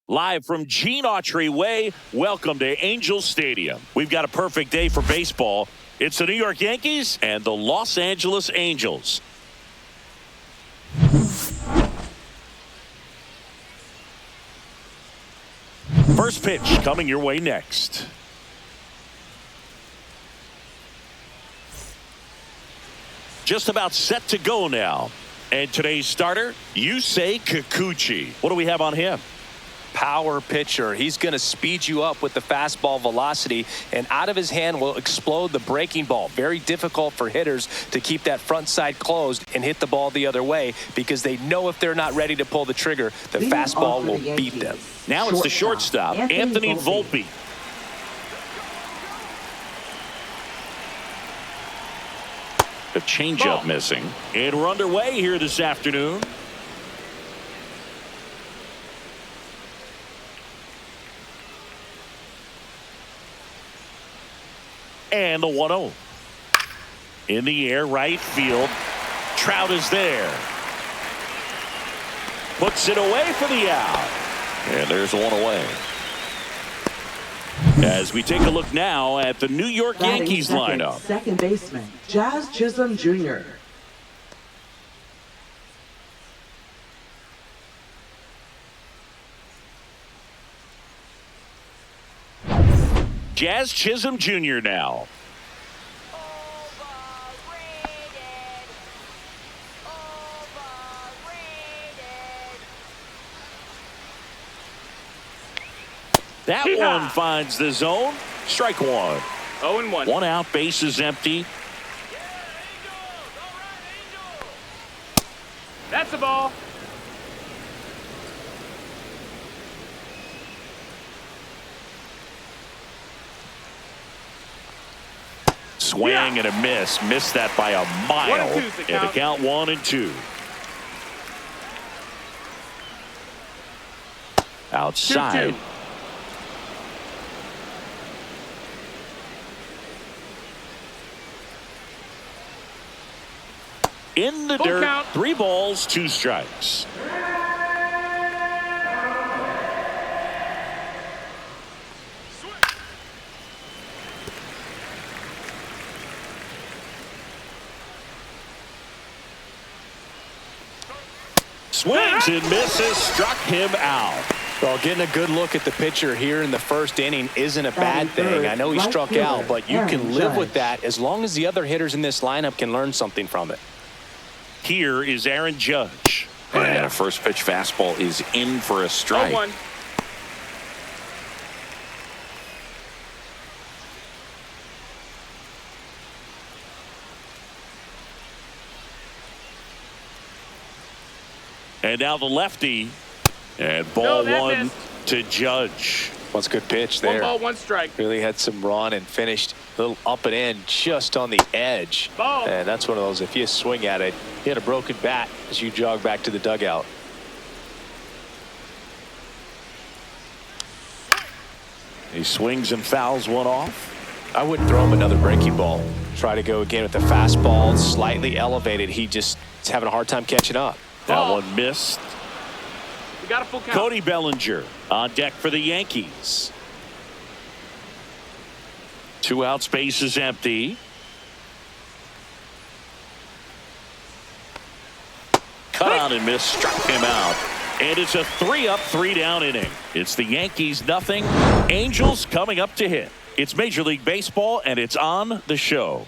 Live from Gene Autry Way, welcome to Angels Stadium. We've got a perfect day for baseball. It's the New York Yankees and the Los Angeles Angels. First pitch coming your way next. Just about set to go now. And today's starter, Yusei Kikuchi. What do we have on him? Power pitcher. He's going to speed you up with the fastball velocity, and out of his hand will explode the breaking ball. Very difficult for hitters to keep that front side closed and hit the ball the other way, because they know if they're not ready to pull the trigger, the fastball will beat them. Now it's the shortstop, Anthony Volpe. The changeup missing. And we're underway here this afternoon. And the 1-0. In the air, right field. Trout is there. Puts it away for the out. And there's one away. As we take a look now at the New York Yankees lineup. Second baseman, Jazz Chisholm Jr. Jazz Chisholm Jr. now. That one finds the zone. Strike one. 0-1. One out, base is empty. That's the ball. Swing and a miss. Missed that by a mile. 1-2 is the count. And the count 1-2. Outside. 2-2. In the Full dirt. count. 3 balls, 2 strikes. Swings and misses, struck him out. Well, getting a good look at the pitcher here in the first inning isn't a bad thing. I know he struck out, but you can live with that as long as the other hitters in this lineup can learn something from it. Here is Aaron Judge. And a first pitch fastball is in for a strike. 0-1. And now the lefty. And ball one missed. to Judge. What's a good pitch 1 there. ball, 1 strike. Really had some run and finished a little up and in just on the edge. Ball. And that's one of those, if you swing at it, you hit a broken bat as you jog back to the dugout. He swings and fouls one off. I wouldn't throw him another breaking ball. Try to go again with the fastball, slightly elevated. He just is having a hard time catching up. That Ball. one missed. We got a full count. Cody Bellinger on deck for the Yankees. 2 outs, base is empty. Cut out and missed, struck him out. And it's a 3-up, 3-down inning. It's the Yankees nothing. Angels coming up to hit. It's Major League Baseball, and it's on the show.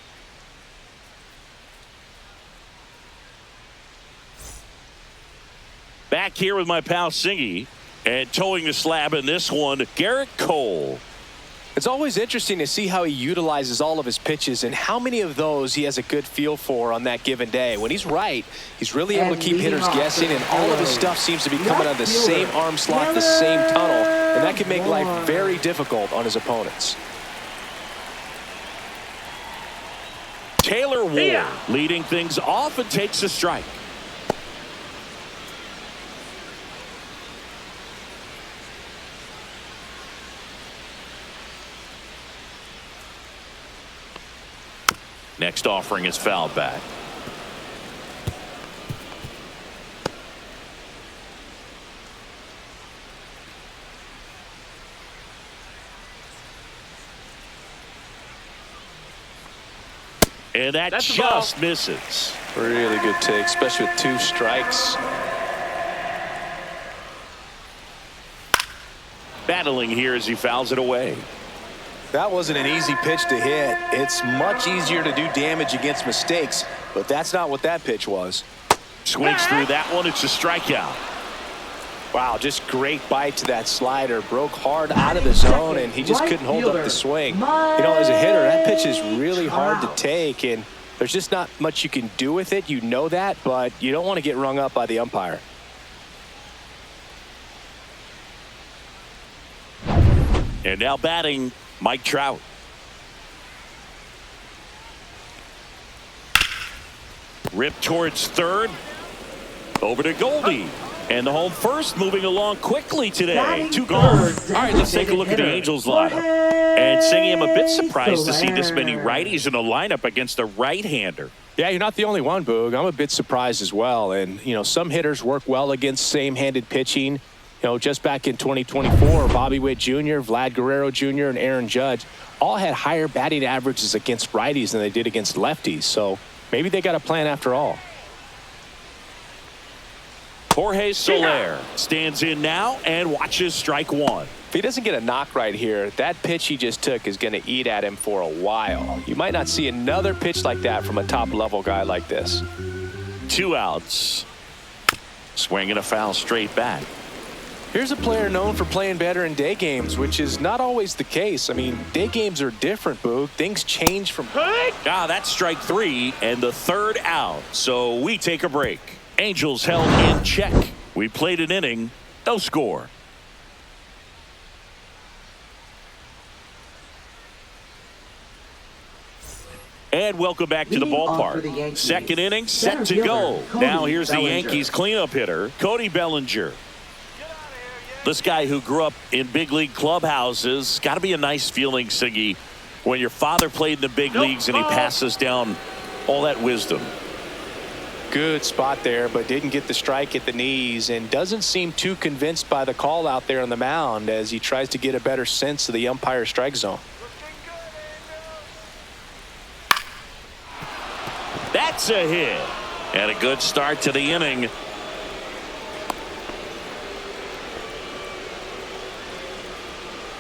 Back here with my pal Singy, and towing the slab in this one, Garrett Cole. It's always interesting to see how he utilizes all of his pitches and how many of those he has a good feel for on that given day. When he's right, he's really able to keep hitters guessing, and all of his stuff seems to be coming out of the same arm slot, the same tunnel, and that can make life very difficult on his opponents. Taylor Ward leading things off and takes a strike. Next offering is fouled back. And that That's the just misses. Really good take, especially with 2 strikes. Battling here as he fouls it away. That wasn't an easy pitch to hit. It's much easier to do damage against mistakes, but that's not what that pitch was. Swings through that one. It's a strikeout. Wow, just great bite to that slider. Broke hard out of the zone, and he just couldn't hold up the swing. You know, as a hitter, that pitch is really hard to take, and there's just not much you can do with it. You know that, but you don't want to get rung up by the umpire. And now batting, Mike Trout. Ripped towards third. Over to Goldie. And the home first moving along quickly today. 2 gone. All right, let's take a look at the Angels lineup. And Singy, I'm a bit surprised to see this many righties in the lineup against a right-hander. Yeah, you're not the only one, Boog. I'm a bit surprised as well. And, you know, some hitters work well against same-handed pitching. You know, just back in 2024, Bobby Witt Jr., Vlad Guerrero Jr., and Aaron Judge all had higher batting averages against righties than they did against lefties. So maybe they got a plan after all. Jorge Soler stands in now and watches strike 1. If he doesn't get a knock right here, that pitch he just took is going to eat at him for a while. You might not see another pitch like that from a top-level guy like this. 2 outs. Swing and a foul straight back. Here's a player known for playing better in day games, which is not always the case. I mean, day games are different, Boog. Things change from... That's strike 3 and the 3rd out. So we take a break. Angels held in check. We played an inning, no score. And welcome back to the ballpark. Second inning set to go. Now here's the Yankees cleanup hitter, Cody Bellinger. This guy who grew up in big league clubhouses, got to be a nice feeling, Siggy, when your father played in the big leagues and he passes down all that wisdom. Good spot there, but didn't get the strike at the knees and doesn't seem too convinced by the call out there on the mound as he tries to get a better sense of the umpire's strike zone. That's a hit. And a good start to the inning.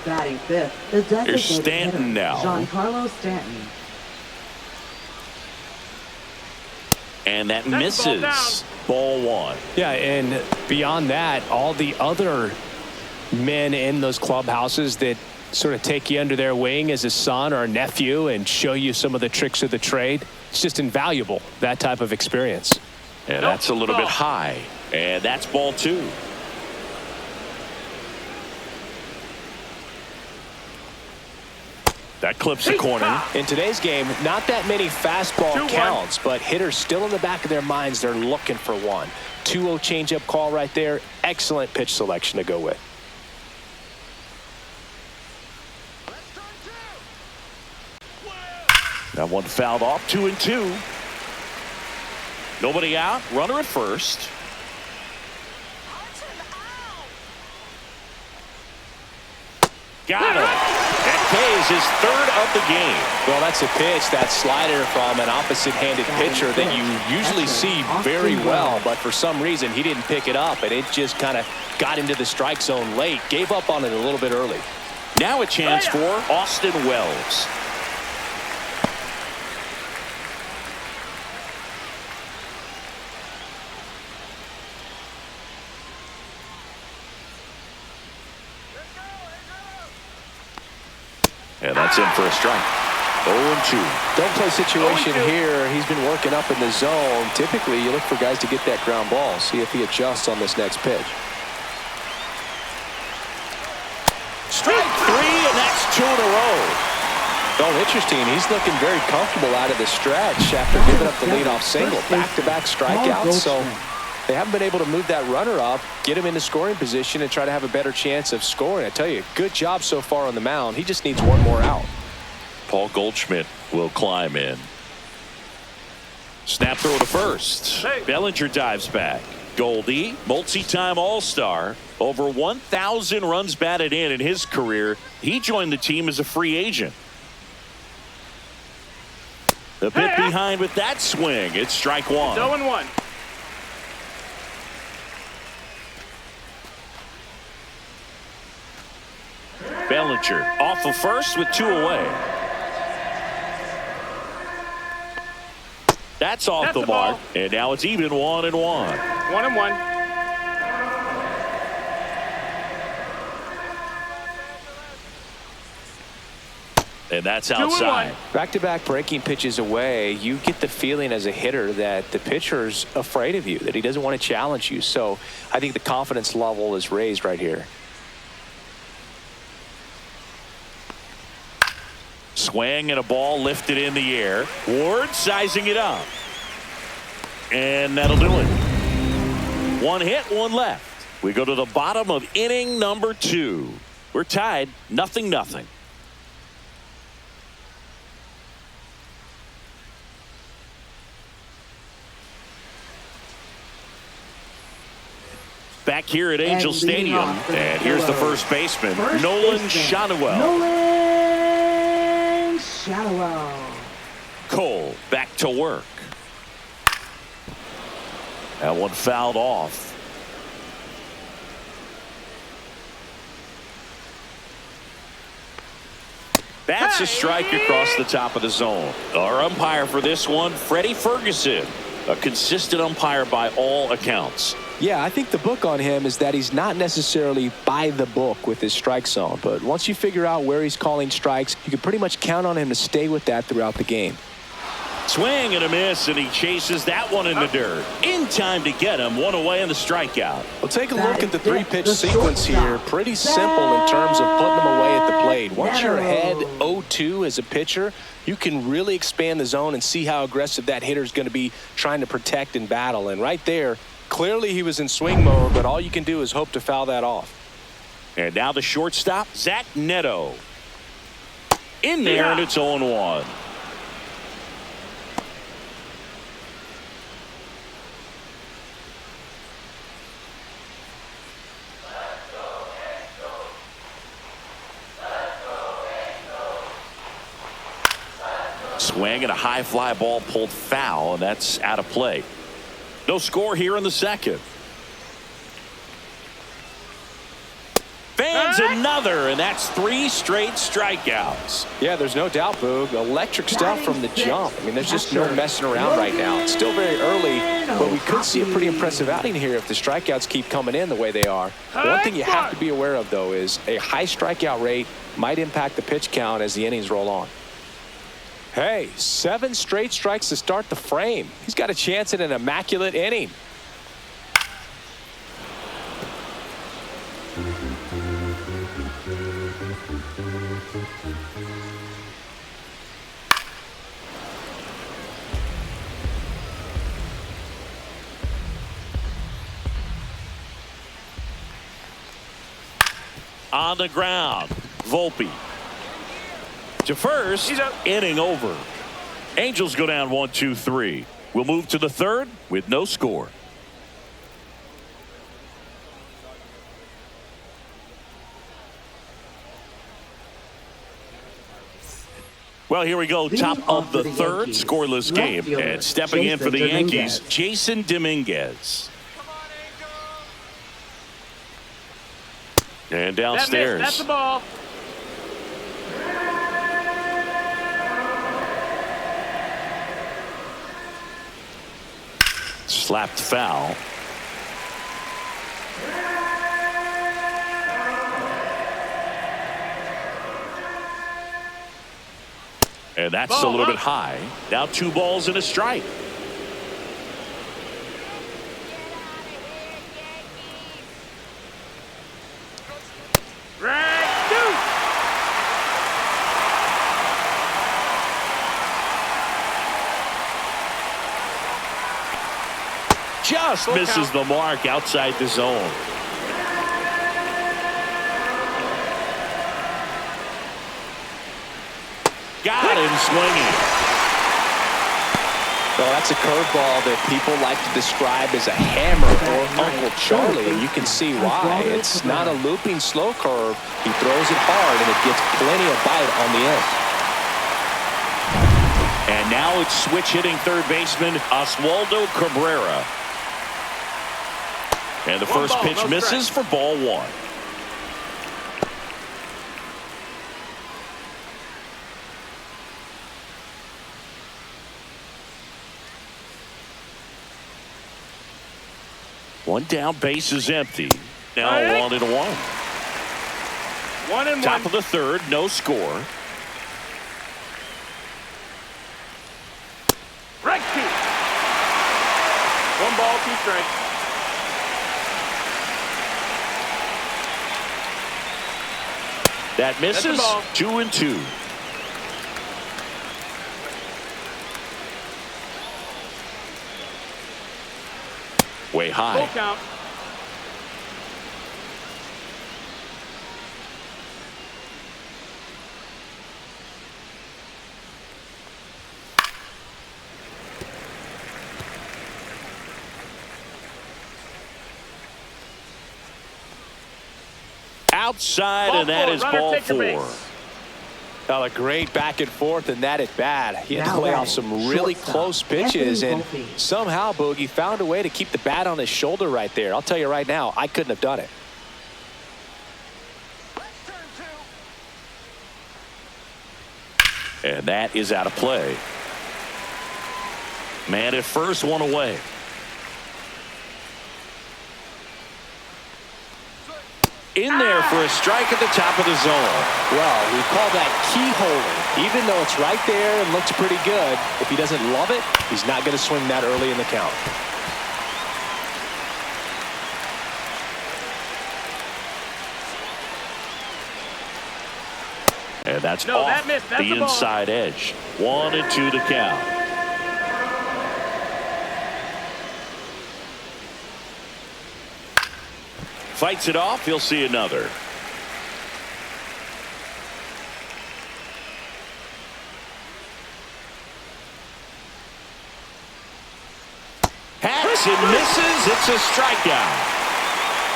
Batting 5th, the designated Here's Stanton hitter, now. Giancarlo Stanton. And that misses. Ball 1. Yeah, and beyond that, all the other men in those clubhouses that sort of take you under their wing as a son or a nephew and show you some of the tricks of the trade, it's just invaluable, that type of experience. And that's a little bit high. And that's ball 2. That clips the corner. In today's game, not that many fastball counts, but hitters still in the back of their minds, they're looking for one. 2-0 changeup call right there. Excellent pitch selection to go with. That one fouled off. 2-2. Nobody out. Runner at first. Got him. That K is his 3rd of the game. Well, that's a pitch, that slider from an opposite-handed pitcher that you usually see very well, but for some reason he didn't pick it up, and it just kind of got into the strike zone late. Gave up on it a little bit early. Now a chance for Austin Wells. And that's in for a strike. 0-2. Don't play situation here. He's been working up in the zone. Typically, you look for guys to get that ground ball. See if he adjusts on this next pitch. Strike 3, and that's 2 in a row. Oh, interesting. He's looking very comfortable out of the stretch after giving up the leadoff single. Back-to-back strikeouts. So they haven't been able to move that runner up, get him into scoring position, and try to have a better chance of scoring. I tell you, good job so far on the mound. He just needs one more out. Paul Goldschmidt will climb in. Snap throw to first. Bellinger dives back. Goldie, multi-time All-Star, over 1,000 runs batted in his career. He joined the team as a free agent. A bit behind with that swing. It's strike one. 0-1. Bellinger off of first with 2 away. That's off the mark. And now it's even 1-1. 1-1. And that's outside. Back-to-back breaking pitches away, you get the feeling as a hitter that the pitcher's afraid of you, that he doesn't want to challenge you. So I think the confidence level is raised right here. Swing and a ball lifted in the air. Ward sizing it up. And that'll do it. 1 hit, 1 left. We go to the bottom of inning number 2. We're tied 0-0. Back here at Angel Stadium, and here's the first baseman, Nolan Shadowell. Nolan Shadowell. Cole back to work. That one fouled off. That's a strike across the top of the zone. Our umpire for this one, Freddie Ferguson, a consistent umpire by all accounts. Yeah, I think the book on him is that he's not necessarily by the book with his strike zone. But once you figure out where he's calling strikes, you can pretty much count on him to stay with that throughout the game. Swing and a miss, and he chases that one in the dirt. In time to get him. 1 away in the strikeout. Well, take a look at the 3-pitch sequence here. Pretty simple in terms of putting them away at the plate. Once you're ahead 0-2 as a pitcher, you can really expand the zone and see how aggressive that hitter is going to be trying to protect and battle. And right there, clearly he was in swing mode, but all you can do is hope to foul that off. And now the shortstop, Zach Neto. In there, and it's 0-1. Swing and a high fly ball pulled foul, and that's out of play. No score here in the second. Fans another, and that's 3 straight strikeouts. Yeah, there's no doubt, Boog. Electric stuff from the jump. I mean, there's just no messing around right now. It's still very early, but we could see a pretty impressive outing here if the strikeouts keep coming in the way they are. One thing you have to be aware of, though, is a high strikeout rate might impact the pitch count as the innings roll on. Hey, 7 straight strikes to start the frame. He's got a chance at an immaculate inning. On the ground, Volpe. To first, inning over. Angels go down 1-2-3. We'll move to the third with no score. Well, here we go. Top of the third, scoreless game. And stepping in for the Yankees, Jason Dominguez. And downstairs. That's the ball. Slapped foul. And that's a little bit high. Now 2 balls and a strike. Just misses the mark outside the zone. Got him swinging. Well, that's a curveball that people like to describe as a hammer or Uncle Charlie, and you can see why. It's not a looping slow curve. He throws it hard, and it gets plenty of bite on the end. And now it's switch hitting third baseman Oswaldo Cabrera. And the first ball, pitch no misses for ball one. One down, base is empty. Now 1-1. 1-1. Top of the third, no score. Strike two. 1 ball, 2 strikes. That misses. ball. 2-2. Way Full high. count. Outside, Ball and that four. is Runner, ball take your 4. base. Well, a great back and forth, and that at bat. He had to Now lay off batting, some really shortstop, close pitches, Anthony and Volpe. somehow Boogie found a way to keep the bat on his shoulder right there. I'll tell you right now, I couldn't have done it. And that is out of play. Man at first, 1 away. In there for a strike at the top of the zone. Well, we call that keyholing. Even though it's right there and looks pretty good, if he doesn't love it, he's not going to swing that early in the count. And that's No, off that missed. That's the a ball. inside edge. 1-2 to count. Fights it off. He'll see another. Hacks and misses. It's a strikeout.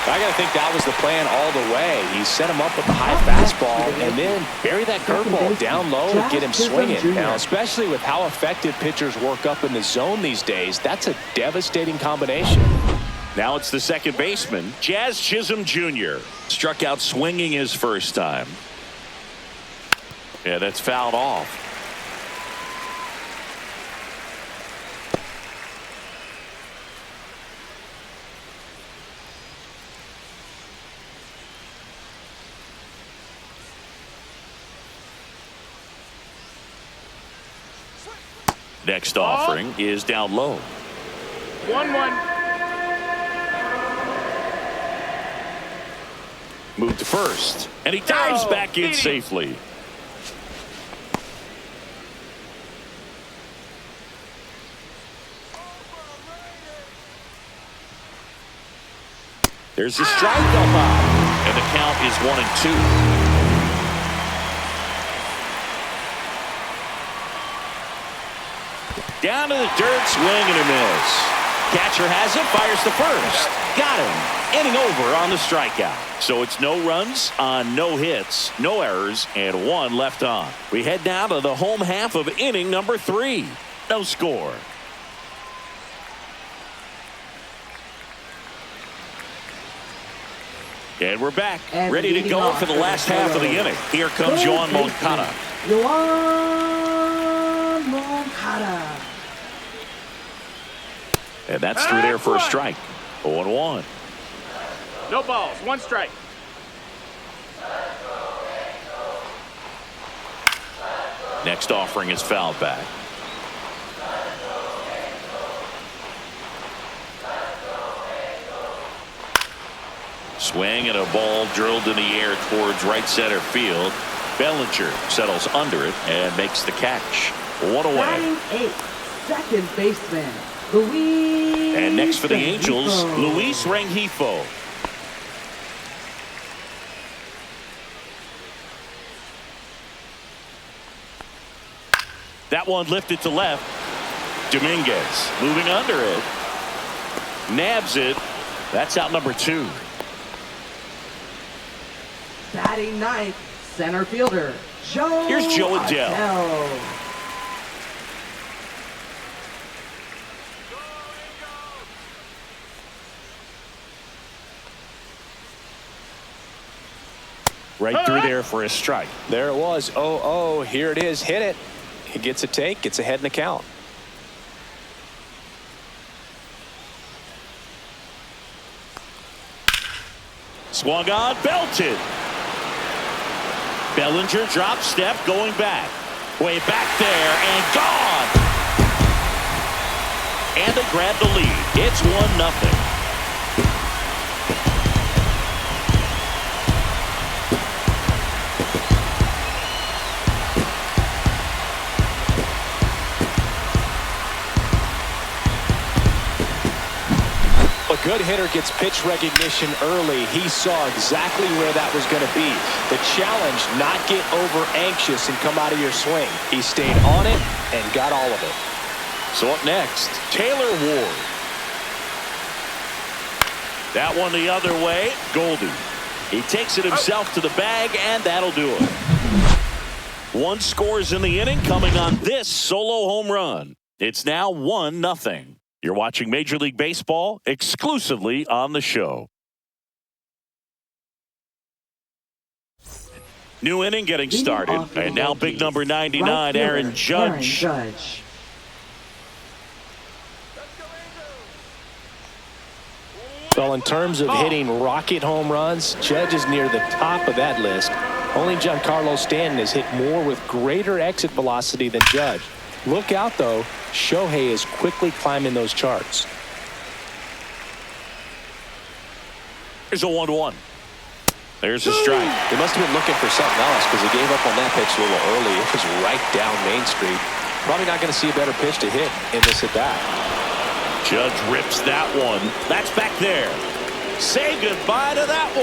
I got to think that was the plan all the way. He set him up with a high fastball and then bury that curveball down low and get him swinging. Now, especially with how effective pitchers work up in the zone these days, that's a devastating combination. Now it's the second baseman, Jazz Chisholm Jr. Struck out swinging his first time. Yeah, that's fouled off. Next offering is down low. 1-1. Moved to first, and he dives back in safely. There's a strike up high, and the count is 1-2. Down to the dirt, swing and a miss. Catcher has it, fires to first. Got him. Inning over on the strikeout. So it's no runs on no hits, no errors, and 1 left on. We head now to the home half of inning number 3. No score. And we're back, And ready to leading go off for the last for the half of the Astros. inning. Here comes Yoan Third baseman, Moncada. Yoan Moncada. And that's through there for a strike. 0-1. No balls. 1 strike. Next offering is fouled back. Swing and a ball drilled in the air towards right center field. Bellinger settles under it and makes the catch. 1 away. Batting 8th, second baseman, Luis. And next for the Angels, Rengifo. Luis Rengifo. That one lifted to left. Dominguez moving under it. Nabs it. That's out number 2. Batting 9th, center fielder, Joe. Here's Joe Adele. Right through there for a strike. There it was. 0-0. Here it is. Hit it. He gets a take. Gets ahead in the count. Swung on, belted. Bellinger drop step going back. Way back there and gone. And they grab the lead. It's 1-0. A good hitter gets pitch recognition early. He saw exactly where that was going to be. The challenge, not get over anxious and come out of your swing. He stayed on it and got all of it. So up next, Taylor Ward. That one the other way, Goldie. He takes it himself to the bag, and that'll do it. One scores in the inning coming on this solo home run. It's now 1-0. You're watching Major League Baseball exclusively on the show. New inning getting started. And now big number 99, Aaron Judge. Well, in terms of hitting rocket home runs, Judge is near the top of that list. Only Giancarlo Stanton has hit more with greater exit velocity than Judge. Look out, though. Shohei is quickly climbing those charts. Here's a 1-1. There's a strike. He must have been looking for something else because he gave up on that pitch a little early. It was right down Main Street. Probably not going to see a better pitch to hit in this at-bat. Judge rips that one. That's back there. Say goodbye to that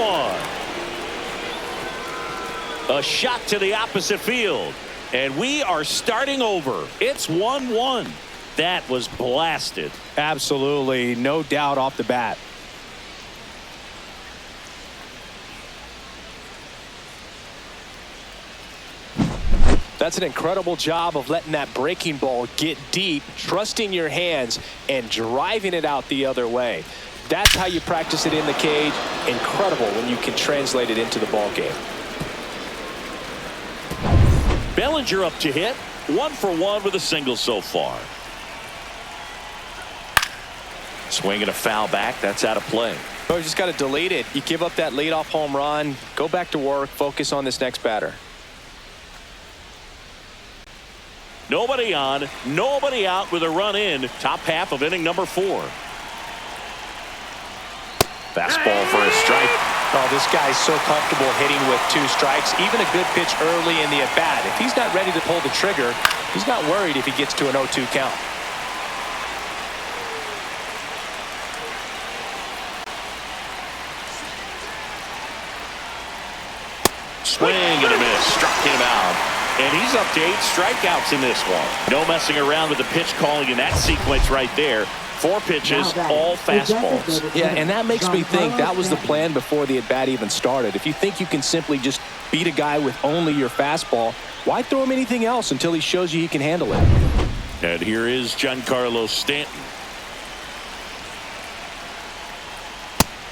one. A shot to the opposite field. And we are starting over. It's 1-1. That was blasted. Absolutely. No doubt off the bat. That's an incredible job of letting that breaking ball get deep, trusting your hands, and driving it out the other way. That's how you practice it in the cage. Incredible when you can translate it into the ball game. Bellinger up to hit. 1 for 1 with a single so far. Swing and a foul back. That's out of play. Oh, you just got to delete it. You give up that leadoff home run. Go back to work. Focus on this next batter. Nobody on, nobody out with a run in. Top half of inning number 4. Fastball for a strike. Oh, this guy's so comfortable hitting with 2 strikes. Even a good pitch early in the at-bat. If he's not ready to pull the trigger, he's not worried if he gets to an 0-2 count. Swing and a miss. Struck him out. And he's up to 8 strikeouts in this one. No messing around with the pitch calling in that sequence right there. 4 pitches, all fastballs. Yeah, and that makes me think that was the plan before the at-bat even started. If you think you can simply just beat a guy with only your fastball, why throw him anything else until he shows you he can handle it? And here is Giancarlo Stanton.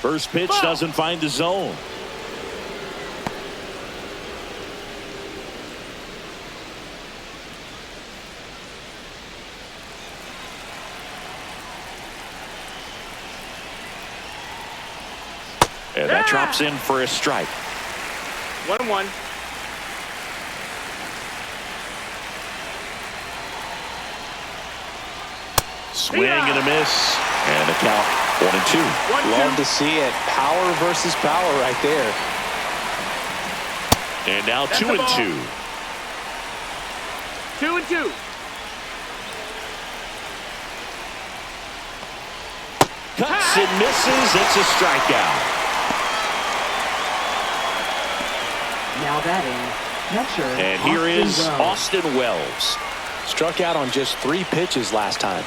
First pitch doesn't find the zone. And that drops in for a strike. 1-1. Swing and a miss. And the count 1-2. Love to see it. Power versus power right there. And now That's 2-2. 2-2. Cuts and misses. It's a strikeout. Now batting, catcher. And here is Austin Wells. Struck out on just 3 pitches last time.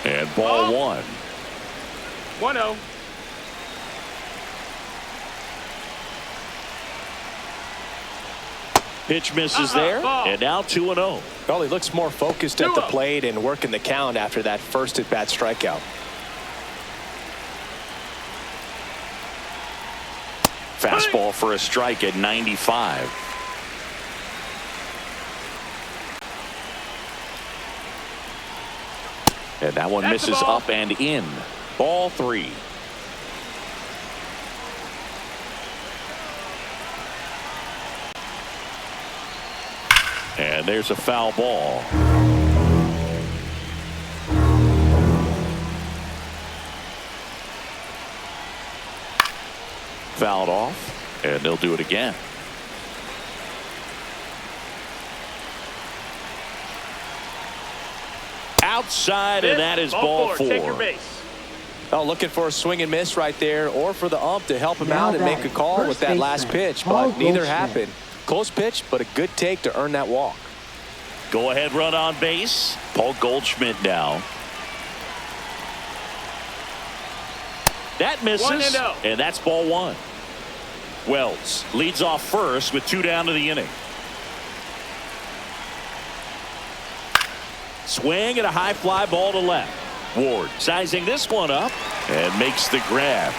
And ball 1. 1-0. Pitch misses there. And now 2-0. Well, he looks more focused at the plate and working the count after that first at-bat strikeout. fastball for a strike at 95. And that one That's the misses ball. up and in. Ball 3. And there's a foul ball. Fouled off, and they'll do it again. Outside, and that is ball 4. Take your base. Oh, looking for a swing and miss right there, or for the ump to help him Now out and make a batting, call with first that last baseman, pitch, Paul but neither Goldschmidt. happened. Close pitch, but a good take to earn that walk. Go ahead run on base. Paul Goldschmidt now. That misses, 1-0. and that's ball 1. Wells leads off first with 2 down to the inning. Swing and a high fly ball to left. Ward sizing this one up and makes the grab.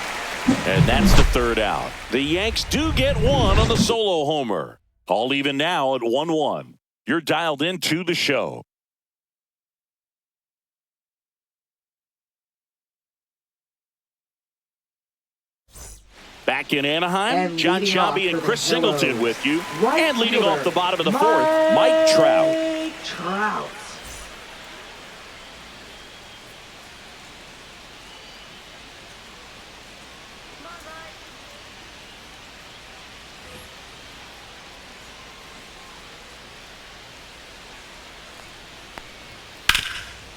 And that's the 3rd out. The Yanks do get one on the solo homer. All even now at 1-1. You're dialed into the show. Back in Anaheim, And John leading off Sciambi and for Chris the Hellos, Singleton with you. right And leading fielder, off the bottom of the 4th, Mike Trout. Mike Trout.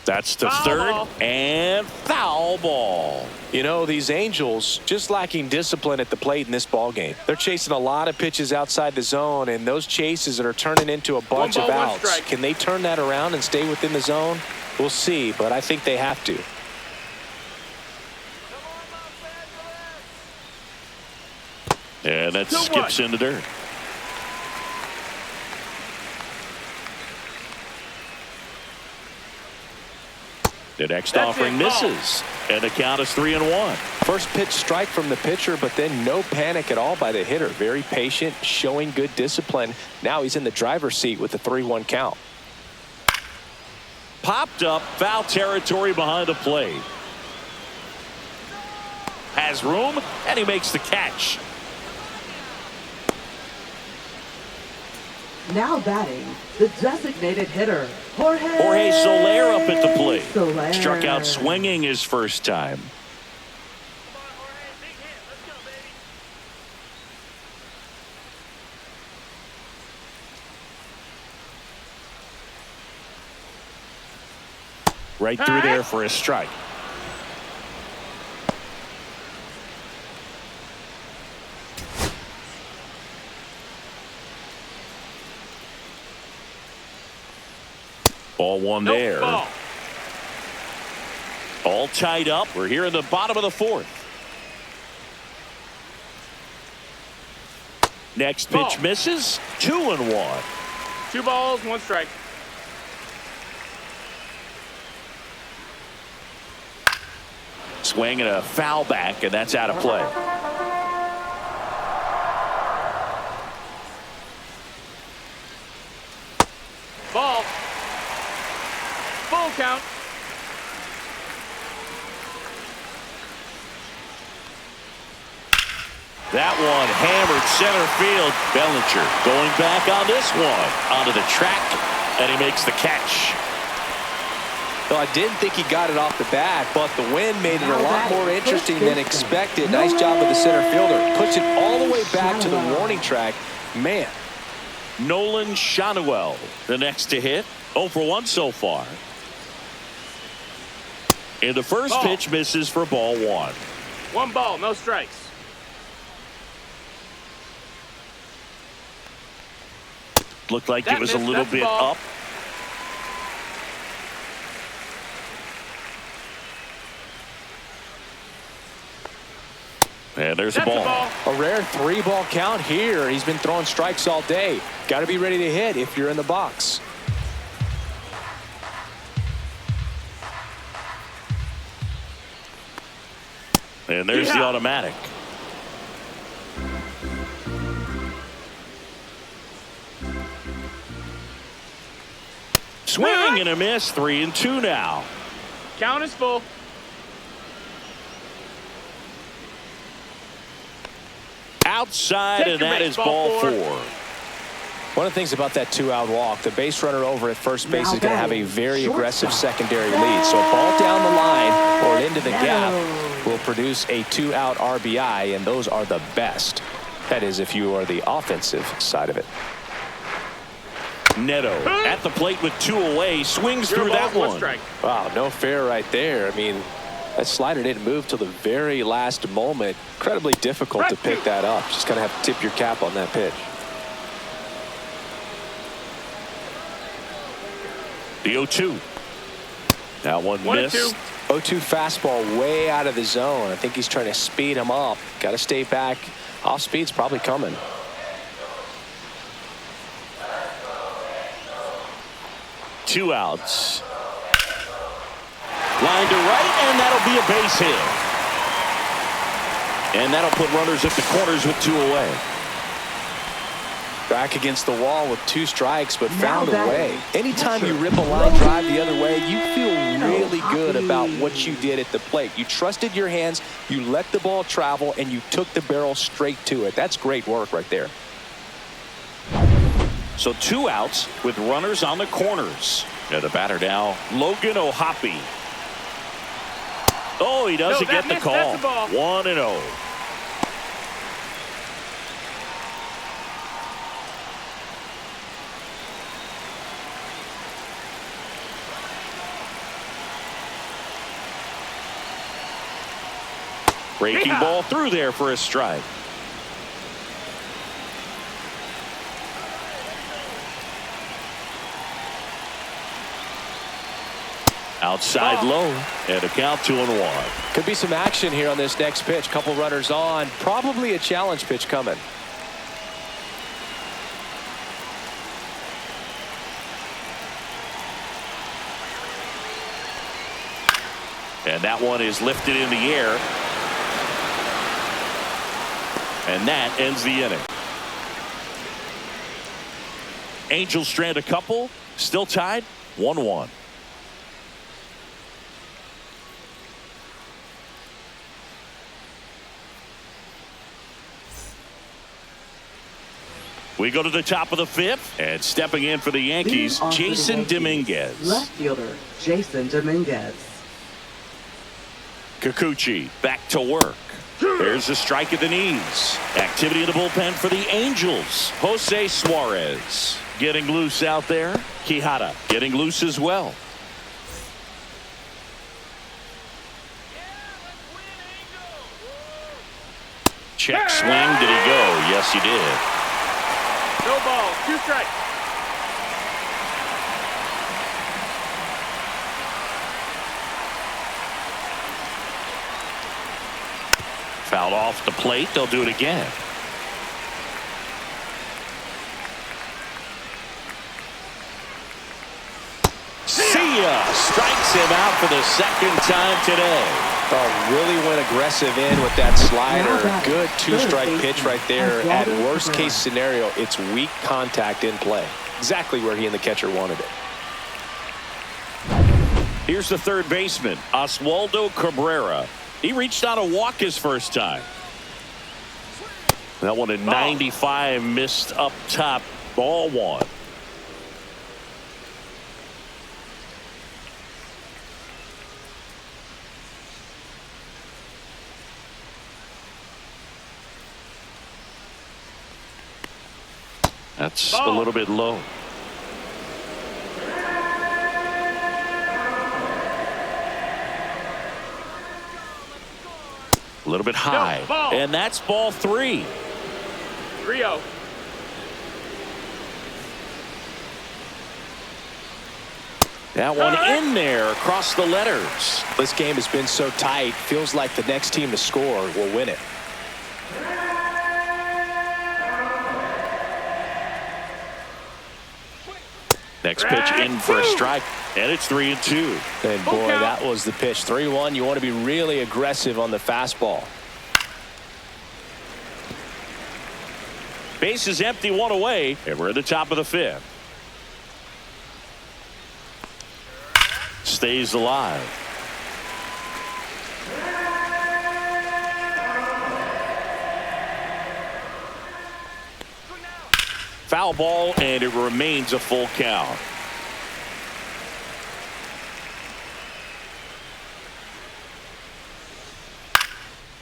That's the Foul 3rd ball. and foul ball. You know, these Angels just lacking discipline at the plate in this ball game. They're chasing a lot of pitches outside the zone, and those chases that are turning into a bunch One of ball, one outs. strike. Can they turn that around and stay within the zone? We'll see, but I think they have to. And that 2-1. skips in the dirt. The next That's offering it, ball. misses. And the count is 3-1. First pitch strike from the pitcher, but then no panic at all by the hitter. Very patient, showing good discipline. Now he's in the driver's seat with the 3-1 count. Popped up, foul territory behind the plate. Has room, and he makes the catch. Now batting, the designated hitter, Jorge Soler up at the plate. Soler. Struck out swinging his first time. Right through there for a strike. Ball 1 Nope, there. ball. All tied up. We're here in the bottom of the 4th. Next pitch Ball. misses. 2-1. 2 balls, 1 strike. Swing and a foul back, and that's out of play. Ball. Full count. That one hammered center field. Bellinger going back on this one. Onto the track, and he makes the catch. Well, I didn't think he got it off the bat, but the wind made it a lot more interesting than expected. Nice job of the center fielder. Puts it all the way back to the warning track. Man. Nolan Shanuel, the next to hit. 0 for 1 so far. And the first Ball. pitch misses for ball 1. 1 ball, no strikes. Looked like That it was a missed, little that's the bit ball. up. And there's a That's ball. a ball. A rare 3-ball count here. He's been throwing strikes all day. Got to be ready to hit if you're in the box. And there's the Yeah. automatic. Swing and a miss. 3-2 now. Count is full. Outside, and that is ball 4. One of the things about that 2-out walk, the base runner over at first base is going to have a very aggressive secondary lead. So a ball down the line or into the gap will produce a 2-out RBI, and those are the best. That is, if you are the offensive side of it. Neto at the plate with 2 away, swings through that one. Wow, no fair right there. I mean, that slider didn't move till the very last moment. Incredibly difficult to pick that up. Just going to have to tip your cap on that pitch. The 0-2. That one missed. 0-2 fastball way out of the zone. I think he's trying to speed him up. Got to stay back. Off speed's probably coming. Two outs. Line to right, and that'll be a base hit. And that'll put runners at the corners with 2 away. Back against the wall with 2 strikes, but found a way. Anytime you rip a line drive the other way, you feel really good about what you did at the plate. You trusted your hands, you let the ball travel, and you took the barrel straight to it. That's great work right there. So 2 outs with runners on the corners. And the batter now, Logan O'Hoppe. Oh, he doesn't get the call. 1-0. Breaking ball through there for a strike. Outside low, and a count 2-1. Could be some action here on this next pitch. Couple runners on. Probably a challenge pitch coming. And that one is lifted in the air. And that ends the inning. Angels strand a couple. Still tied 1-1. We go to the top of the 5th, and stepping in for the Yankees, Jason Dominguez. Left fielder, Jason Dominguez. Kikuchi back to work. There's a strike at the knees. Activity in the bullpen for the Angels. Jose Suarez getting loose out there. Quijada getting loose as well. Check swing. Did he go? Yes, he did. No ball, 2 strikes. Fouled off the plate. They'll do it again. See ya. Strikes him out for the 2nd time today. Oh, really went aggressive in with that slider. Good 2-strike pitch right there. At worst case scenario, it's weak contact in play. Exactly where he and the catcher wanted it. Here's the 3rd baseman, Oswaldo Cabrera. He reached on a walk his first time. That one in 95, missed up top. Ball 1. That's a little bit low. A little bit high. And that's ball 3. 3-0. That one in there across the letters. This game has been so tight. Feels like the next team to score will win it. Next pitch in for a strike, and it's 3-2. And boy, that was the pitch. 3-1. You want to be really aggressive on the fastball. Base is empty, 1 away, and we're at the top of the 5th. stays alive. Foul ball, and it remains a full count.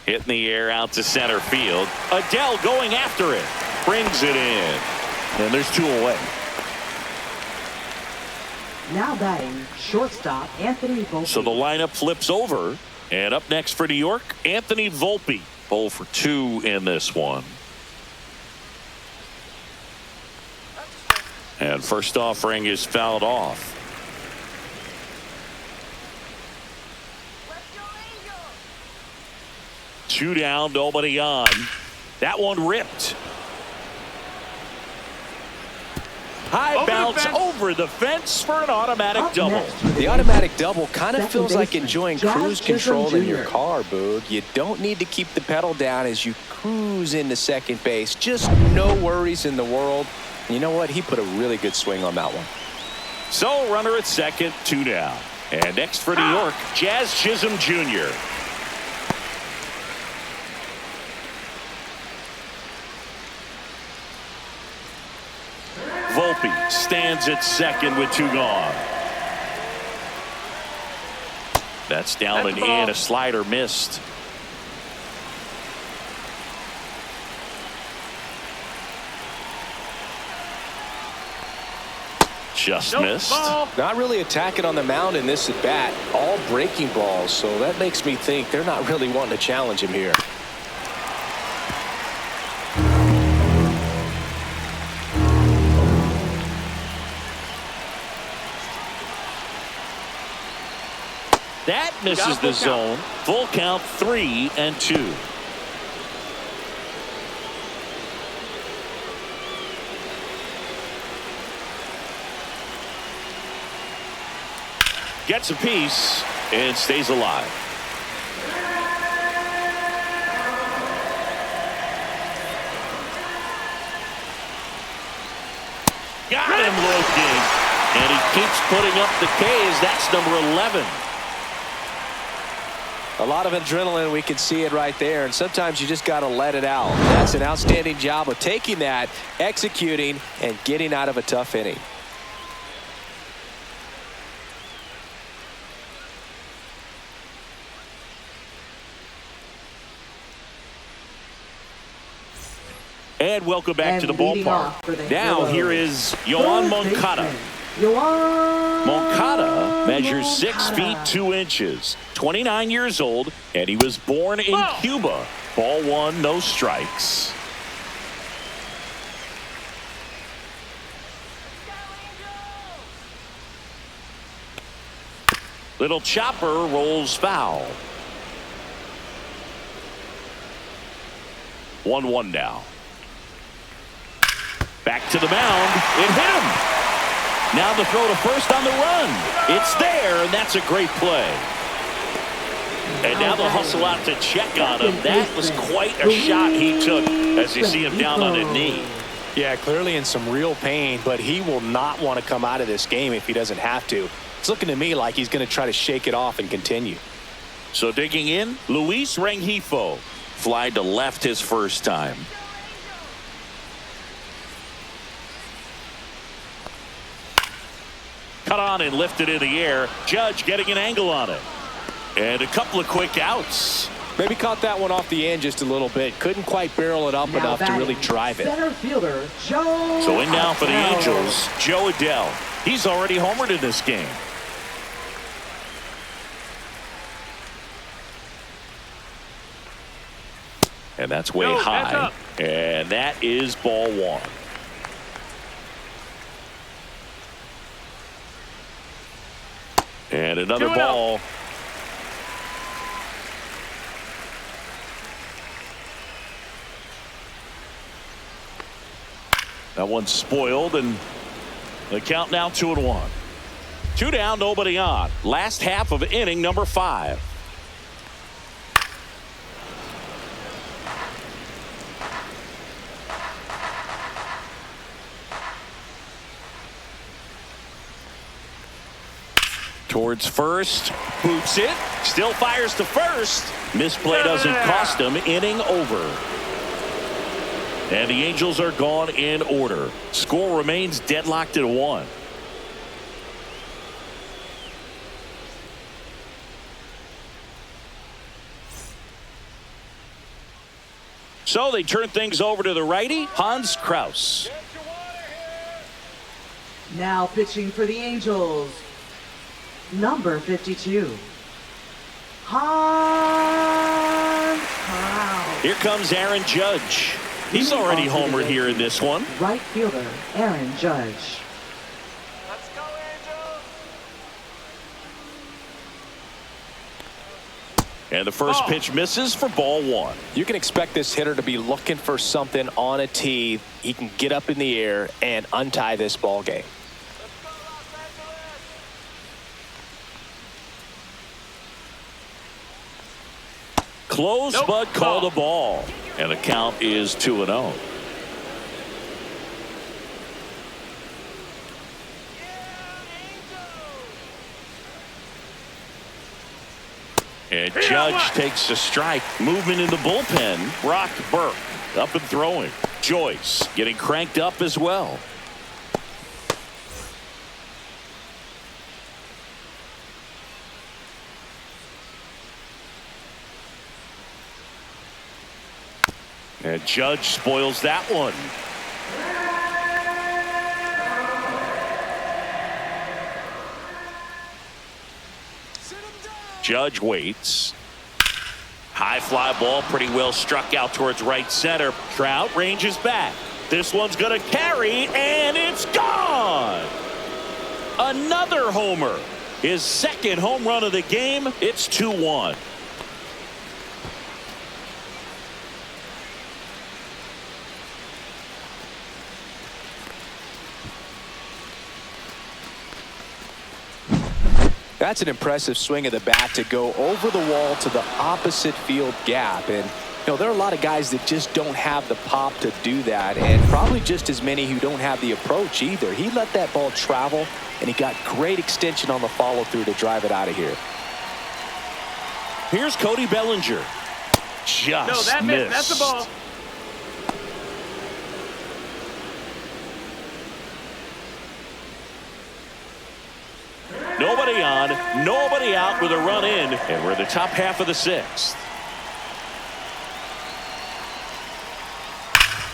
Hit in the air out to center field. Adele going after it. Brings it in. And there's 2 away. Now batting, shortstop Anthony Volpe. So the lineup flips over. And up next for New York, Anthony Volpe. 0 for 2 in this one. And first offering is fouled off. Two down, nobody on. That one ripped. High bounce over the fence for an automatic double. The automatic double kind of feels like enjoying cruise control in your car, Boog. You don't need to keep the pedal down as you cruise into second base. Just no worries in the world. And you know what? He put a really good swing on that one. So runner at second, 2 down. And next for New York, Jazz Chisholm Jr. Volpe stands at second with 2 gone. That's down and in. A slider missed. Just missed. Not really attacking on the mound in this at bat. All breaking balls. So that makes me think they're not really wanting to challenge him here. That misses the zone. Full count, 3-2. Gets a piece and stays alive. Got him looking. And he keeps putting up the K's. That's number 11. A lot of adrenaline. We can see it right there. And sometimes you just got to let it out. That's an outstanding job of taking that, executing, and getting out of a tough inning. And welcome back to the ballpark. Now here is Yoan Moncada. Moncada measures 6 feet 2 inches, 29 years old, and he was born in Cuba. Ball 1, no strikes. Little chopper rolls foul. 1-1 now. Back to the mound. It hit him. Now the throw to first on the run. It's there, and that's a great play. And now they'll hustle out to check on him. That was quite a shot he took as you see him down on a knee. Yeah, clearly in some real pain, but he will not want to come out of this game if he doesn't have to. It's looking to me like he's going to try to shake it off and continue. So digging in, Luis Rengifo. Fly to left his first time. Cut on and lifted in the air. Judge getting an angle on it. And a couple of quick outs. Maybe caught that one off the end just a little bit. Couldn't quite barrel it up enough to really drive it. Center fielder, Joe. So in now for the Angels, Joe Adele. He's already homered in this game. And that's way high. And that is ball 1. And another ball. That one's spoiled, and the count now 2-1. 2 down, nobody on. Last half of inning number 5. towards first. Boots it. Still fires to first. Misplay doesn't cost him. Inning over. And the Angels are gone in order. Score remains deadlocked at 1. So they turn things over to the righty, Hans Kraus. Now pitching for the Angels, number 52, Hans Kraus. Here comes Aaron Judge. He's already homered here in this one. Right fielder, Aaron Judge. Let's go, Angels. And the first pitch misses for ball 1. You can expect this hitter to be looking for something on a tee. He can get up in the air and untie this ball game. Close, Nope. but called a ball. And the count is 2-0. And Judge takes a strike. Movement in the bullpen. Brock Burke up and throwing. Joyce getting cranked up as well. And Judge spoils that one. Judge waits. High fly ball pretty well struck out towards right center. Trout ranges back. This one's going to carry, and it's gone. Another homer. His second home run of the game. It's 2-1. That's an impressive swing of the bat to go over the wall to the opposite field gap. And, you know, there are a lot of guys that just don't have the pop to do that, and probably just as many who don't have the approach either. He let that ball travel, and he got great extension on the follow-through to drive it out of here. Here's Cody Bellinger. Just No, that missed. That's the ball. Nobody on, nobody out with a run in, and we're in the top half of the 6th.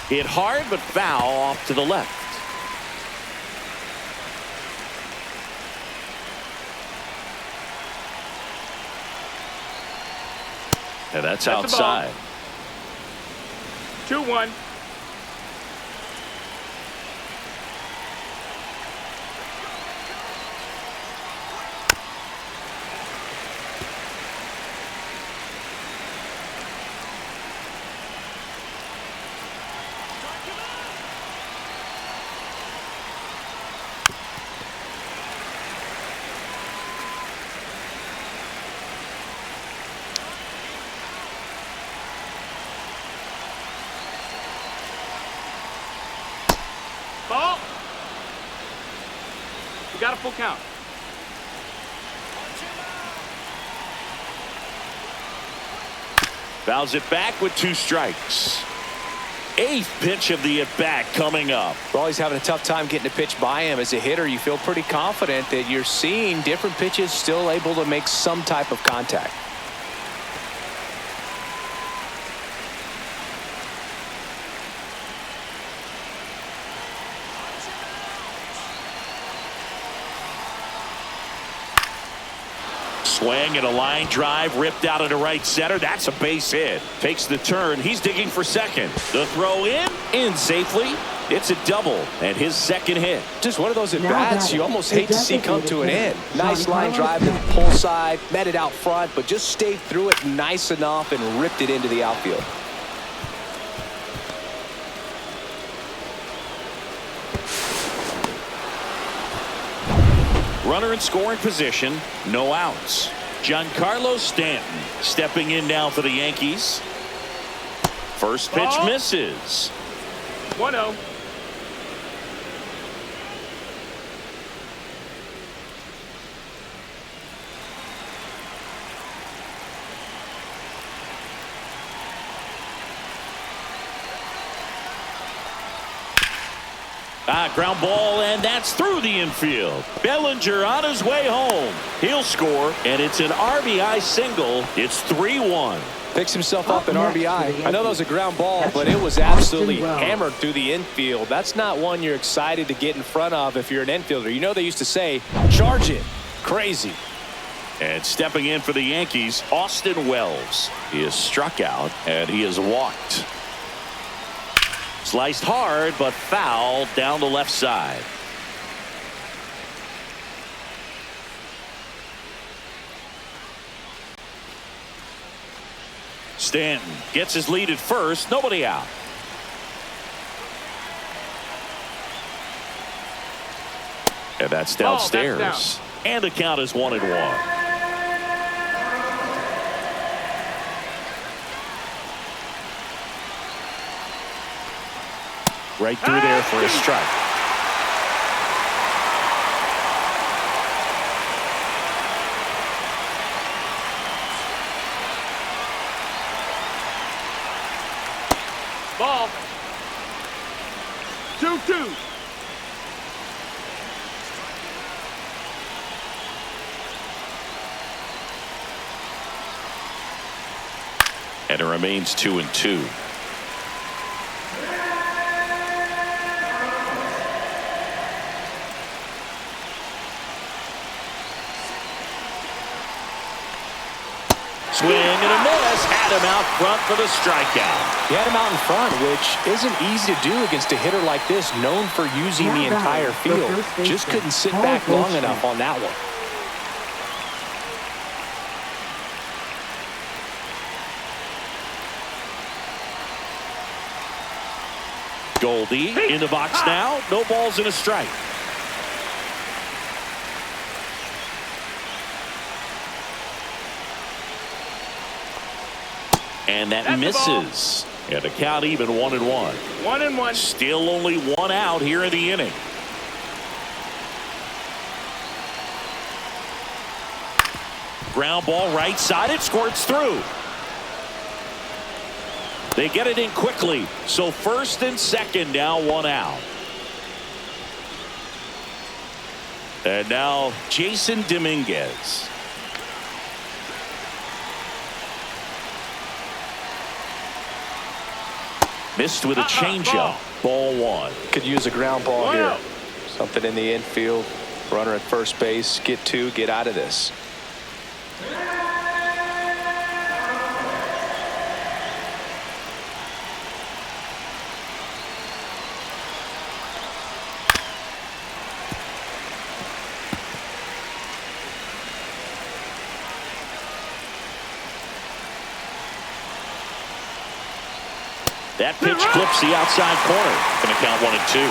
Hit hard but foul off to the left. And that's outside. 2-1. Ball. We got a full count. Fouls it back with 2 strikes. 8th pitch of the at-bat coming up. Well, he's having a tough time getting a pitch by him. As a hitter, you feel pretty confident that you're seeing different pitches still able to make some type of contact. Swing and a line drive ripped out into right center. That's a base hit. Takes the turn. He's digging for second. The throw in safely. It's a double and his second hit. Just one of those at-bats you almost hate to see come to an end. Nice line drive to the pull side, met it out front, but just stayed through it nice enough and ripped it into the outfield. Runner in scoring position, no outs. Giancarlo Stanton stepping in now for the Yankees. First pitch misses. 1-0. Ground ball, and that's through the infield. Bellinger on his way home. He'll score, and it's an RBI single. It's 3-1. Picks himself up an RBI. I know that was a ground ball, but it was absolutely hammered through the infield. That's not one you're excited to get in front of if you're an infielder. You know they used to say, charge it. Crazy. And stepping in for the Yankees, Austin Wells. He is struck out, and he is walked. Sliced hard, but fouled down the left side. Stanton gets his lead at first. Nobody out. And that's downstairs. That's and the count is 1-1. Right through there for a strike. Ball. 2-2. And it remains 2-2. Swing and a miss. Had him out front for the strikeout. He had him out in front, which isn't easy to do against a hitter like this, known for using the entire field. Just couldn't sit back long enough on that one. Goldie in the box now. No balls and a strike. And that misses. And the count even 1-1. 1-1. Still only one out here in the inning. Ground ball right side. It squirts through. They get it in quickly. So first and second now, one out. And now Jason Dominguez. Missed with a changeup. Ball one. Could use a ground ball here. Something in the infield. Runner at first base. Get two. Get out of this. That pitch clips the outside corner. Going to count 1-2.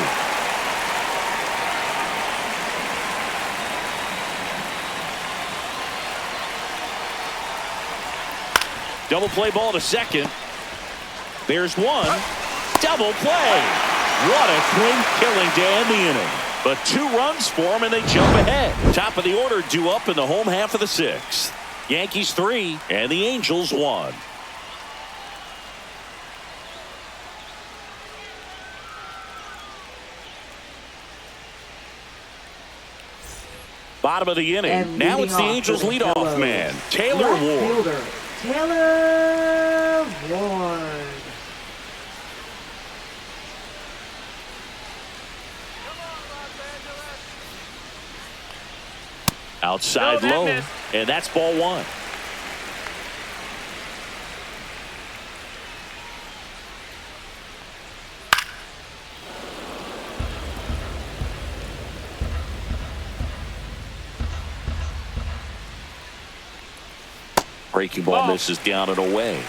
Double play ball to second. There's one. Double play. What a clean killing to end the inning. But 2 runs for them and they jump ahead. Top of the order due up in the home half of the 6th. Yankees 3 and the Angels 1. Bottom of the inning. And now it's the Angels leadoff man, Taylor Ward. Fielder, Taylor Ward. Outside low, and that's ball one. Breaking ball misses down and away.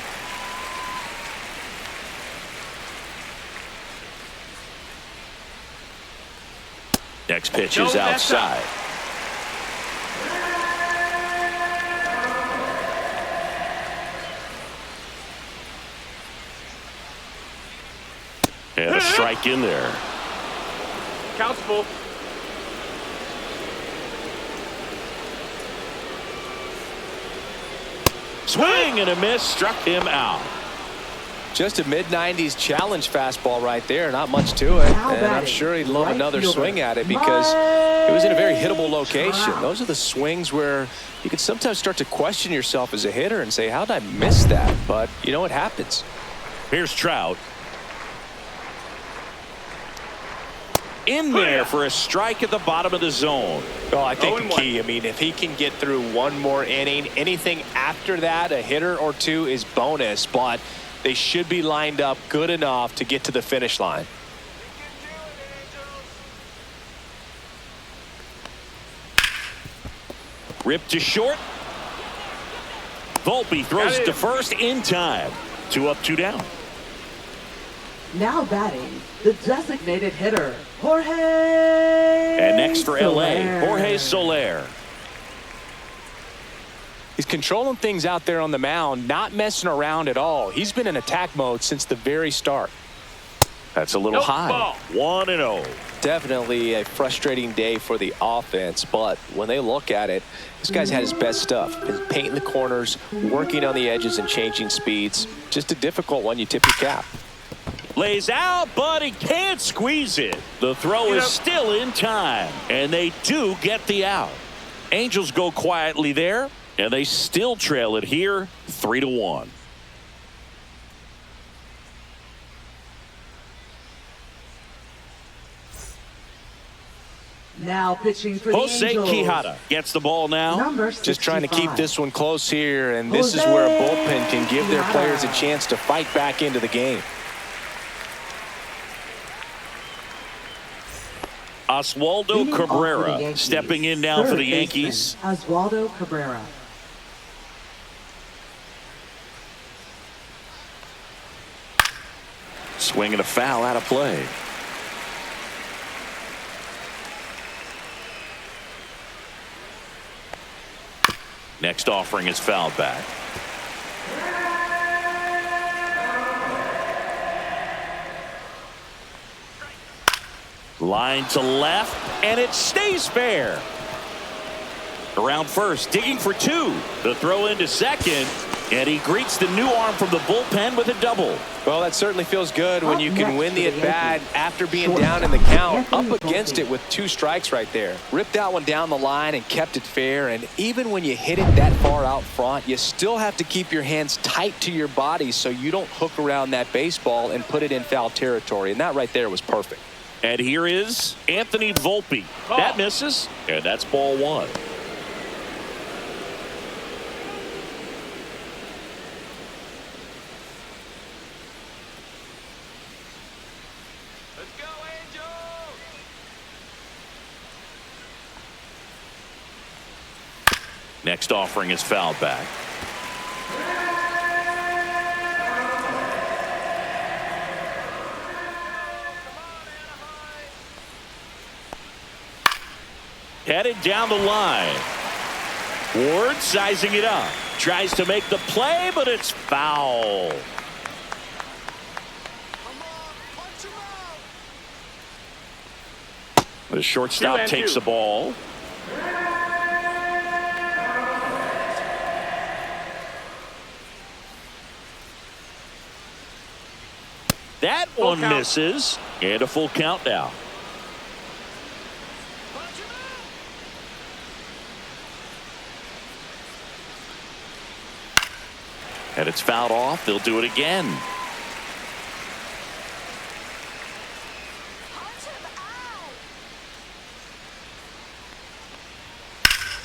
Next pitch is outside. And a strike in there. Count's full. Swing and a miss, struck him out. Just a mid-90s challenge fastball right there. Not much to it. And I'm sure he'd love another swing at it because it was in a very hittable location. Those are the swings where you can sometimes start to question yourself as a hitter and say, how did I miss that? But, you know, it happens. Here's Trout. In there for a strike at the bottom of the zone. Well, I think the key, I mean, if he can get through one more inning, anything after that, a hitter or two is bonus, but they should be lined up good enough to get to the finish line. Ripped to short. Volpe throws to first in time. 2 up, 2 down. Now batting, the designated hitter, Jorge. And next for LA, Jorge Soler. He's controlling things out there on the mound, not messing around at all. He's been in attack mode since the very start. That's a little high. 1-0. Definitely a frustrating day for the offense, but when they look at it, this guy's had his best stuff. He's painting the corners, working on the edges and changing speeds. Just a difficult one. You tip your cap. Lays out, but he can't squeeze it. The throw is still in time, and they do get the out. Angels go quietly there, and they still trail it here 3-1. Now pitching for the Jose Angels. Quijada gets the ball now. Number Just trying to keep 65. this one close here, and this is where a bullpen can give their players a chance to fight back into the game. Oswaldo Cabrera stepping in now for the Yankees. Oswaldo Cabrera. Swinging a foul out of play. Next offering is fouled back. Line to left, and it stays fair. Around first, digging for 2. The throw into second, and he greets the new arm from the bullpen with a double. Well, that certainly feels good when you can win the at-bat after being down in the count, up against it with 2 strikes right there. Ripped that one down the line and kept it fair, and even when you hit it that far out front, you still have to keep your hands tight to your body so you don't hook around that baseball and put it in foul territory, and that right there was perfect. And here is Anthony Volpe. That misses, and that's ball 1. Let's go, Angels! Next offering is fouled back. Headed down the line. Ward sizing it up. Tries to make the play, but it's foul. The shortstop takes the ball. That one misses, and a full count now. And it's fouled off. They'll do it again.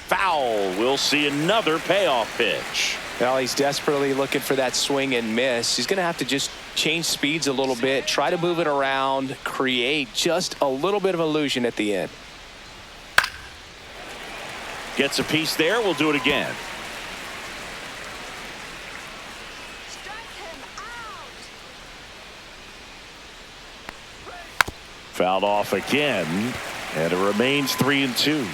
Foul. We'll see another payoff pitch. Well, he's desperately looking for that swing and miss. He's going to have to just change speeds a little bit, try to move it around, create just a little bit of illusion at the end. Gets a piece there. We'll do it again. Fouled off again, and it remains 3-2.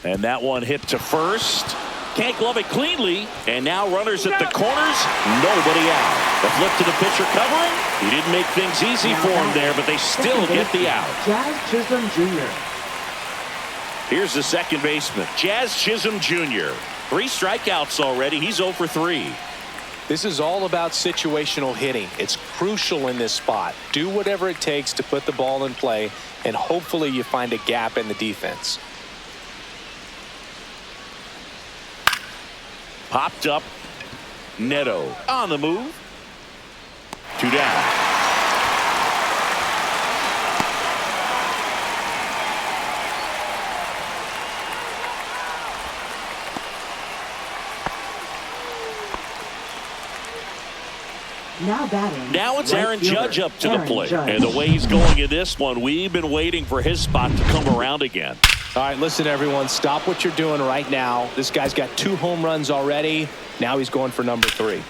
And that one hit to first. Can't glove it cleanly. And now runners at the corners. Nobody out. The flip to the pitcher covering. He didn't make things easy for him there, but they still get the out. Jazz Chisholm Jr. Here's the second baseman, Jazz Chisholm Jr. 3 strikeouts already. He's 0 for 3. This is all about situational hitting. It's crucial in this spot. Do whatever it takes to put the ball in play, and hopefully you find a gap in the defense. Popped up. Neto on the move. 2 down. Now batting. Now it's right Aaron fielder, Judge up to Aaron the plate. Judge. And the way he's going in this one, we've been waiting for his spot to come around again. All right, listen, everyone. Stop what you're doing right now. This guy's got 2 home runs already. Now he's going for number 3.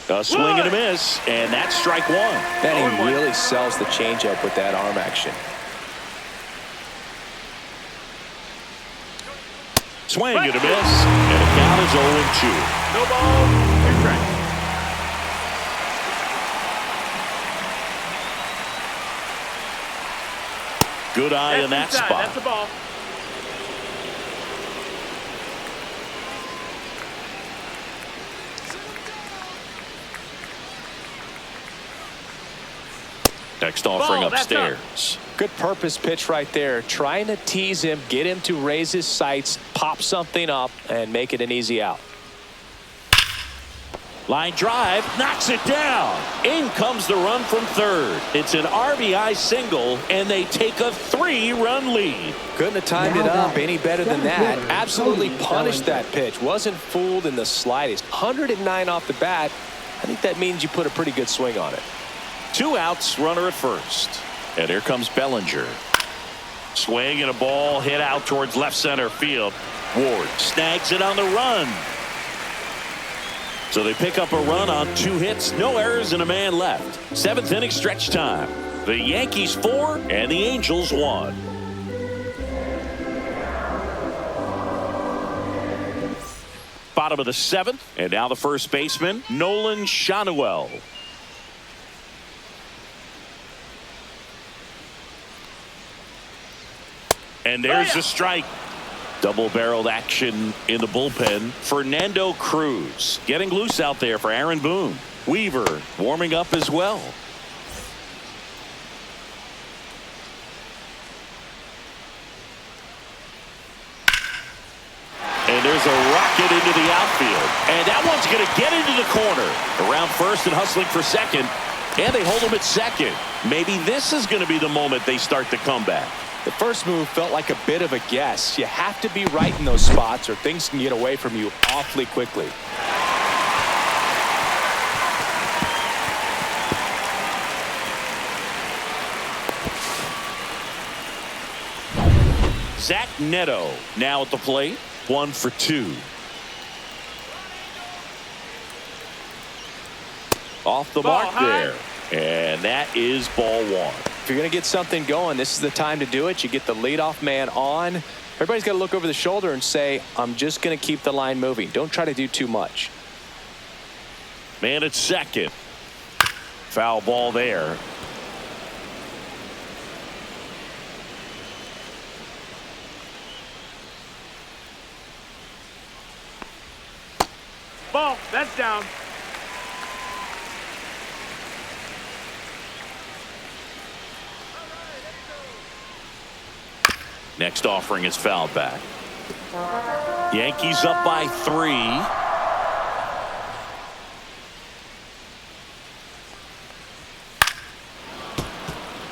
A swing and a miss, and that's strike 1. Then he really sells the changeup with that arm action. Swing and a miss, and the count is 0-2. No ball. Two strikes. Good eye in that inside. spot. That's the ball. Next offering Ball, that's upstairs. Good purpose pitch right there. Trying to tease him, get him to raise his sights, pop something up, and make it an easy out. Line drive, knocks it down. In comes the run from third. It's an RBI single, and they take a 3-run lead. Couldn't have timed it up any better than that. Absolutely punished that pitch. Wasn't fooled in the slightest. 109 off the bat. I think that means you put a pretty good swing on it. 2 outs, runner at first. And here comes Bellinger. Swing and a ball hit out towards left center field. Ward snags it on the run. So they pick up a run on 2 hits, no errors, and a man left. 7th inning stretch time. The Yankees 4 and the Angels 1. Bottom of the 7th, and now the first baseman, Nolan Shanuel. And there's the strike. Double-barreled action in the bullpen. Fernando Cruz getting loose out there for Aaron Boone. Weaver warming up as well. And there's a rocket into the outfield. And that one's going to get into the corner. Around first and hustling for second. And they hold him at second. Maybe this is going to be the moment they start the comeback. The first move felt like a bit of a guess. You have to be right in those spots or things can get away from you awfully quickly. Zach Neto now at the plate. 1 for 2. Off the mark there. And that is ball 1. If you're going to get something going, this is the time to do it. You get the leadoff man on. Everybody's got to look over the shoulder and say, I'm just going to keep the line moving. Don't try to do too much. Man at second. Foul ball there. Ball. That's down. Next offering is fouled back. Yankees up by 3.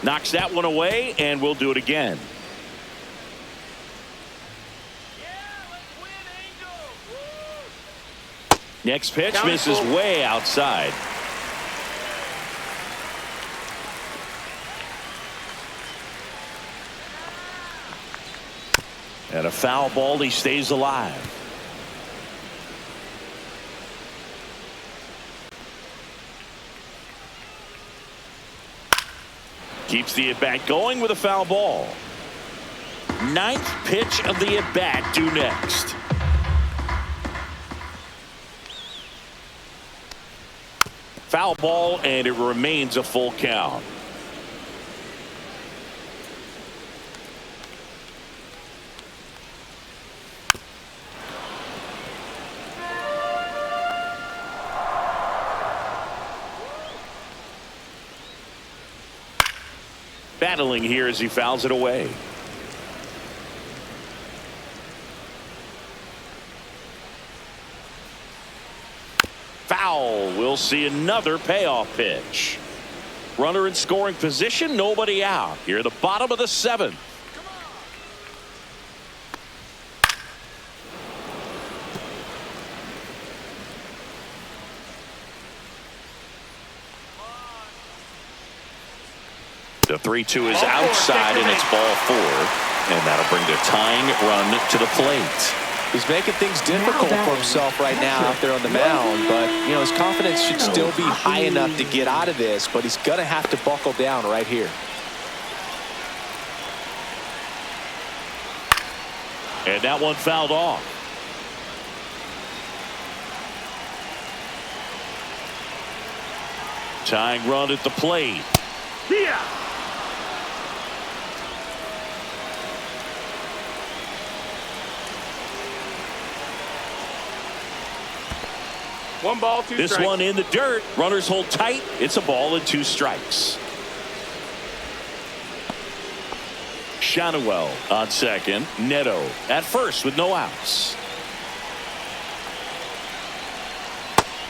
Knocks that one away, and we'll do it again. Next pitch misses way outside. And a foul ball, he stays alive. Keeps the at-bat going with a foul ball. Ninth pitch of the at-bat due next. Foul ball, and it remains a full count. Battling here as he fouls it away. Foul. We'll see another payoff pitch. Runner in scoring position, nobody out. Here at the bottom of the seventh. The 3-2 is outside, and it's ball 4. And that'll bring the tying run to the plate. He's making things difficult for himself right now out there on the mound, but you know his confidence should still be high enough to get out of this, but he's gonna have to buckle down right here. And that one fouled off. Tying run at the plate. Yeah. One ball, two strikes. This one in the dirt. Runners hold tight. It's a ball and 2 strikes. Shanawell on second. Neto at first with no outs.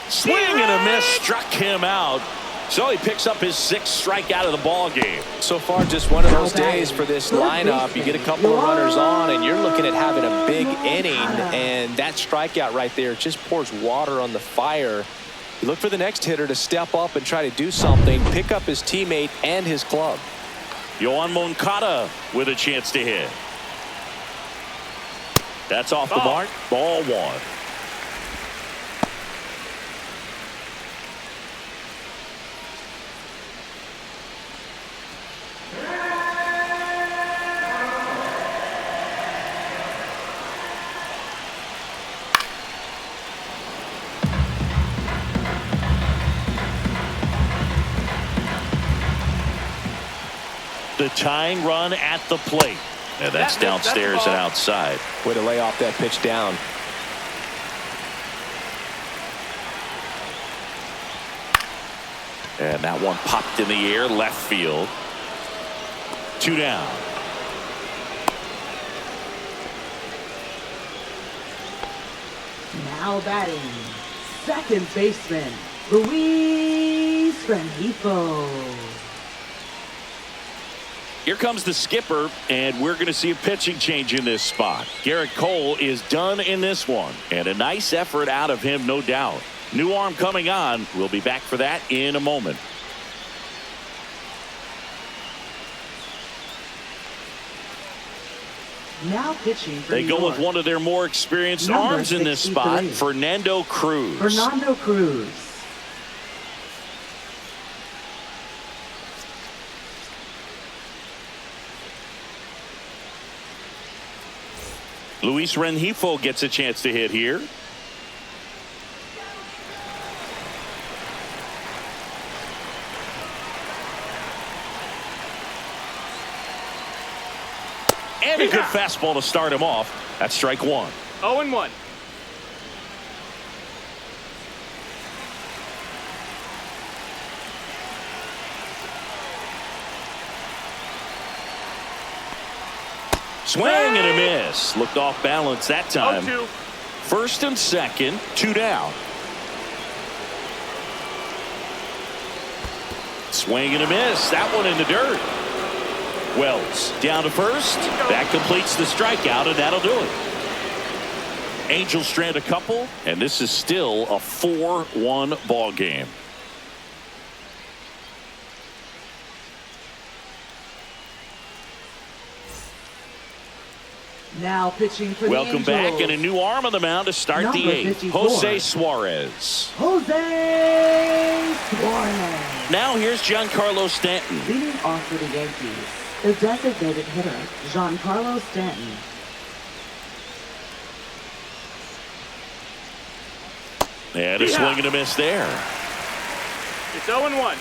Swing and a miss struck him out. So he picks up his 6th strikeout of the ball game. So far, just one of those days for this lineup. You get a couple of runners on, and you're looking at having a big inning, and that strikeout right there just pours water on the fire. You look for the next hitter to step up and try to do something, pick up his teammate and his club. Yohan Moncada with a chance to hit. That's off the mark. Ball 1. The tying run at the plate. And that's downstairs and outside. Way to lay off that pitch down. And that one popped in the air, left field. 2 down. Now batting, second baseman, Luis Rengifo. Here comes the skipper, and we're going to see a pitching change in this spot. Garrett Cole is done in this one, and a nice effort out of him, no doubt. New arm coming on. We'll be back for that in a moment. Now pitching for They New go York. with one of their more experienced Number arms in this 63. spot, Fernando Cruz. Fernando Cruz. Luis Rengifo gets a chance to hit here. And a good fastball to start him off. That's strike 1. 0-1. Swing and a miss. Looked off balance that time. 0-2. First and second, 2 down. Swing and a miss. That one in the dirt. Wells down to first. That completes the strikeout, and that'll do it. Angels strand a couple, and this is still a 4-1 ball game. Now pitching for Welcome the Angels. back, and a new arm on the mound to start Number the 8th. 54. Jose Suarez. Jose Suarez. Now here's Giancarlo Stanton. Leading off for the Yankees, The designated hitter, Giancarlo Stanton. And a swing and a miss there. It's 0-1.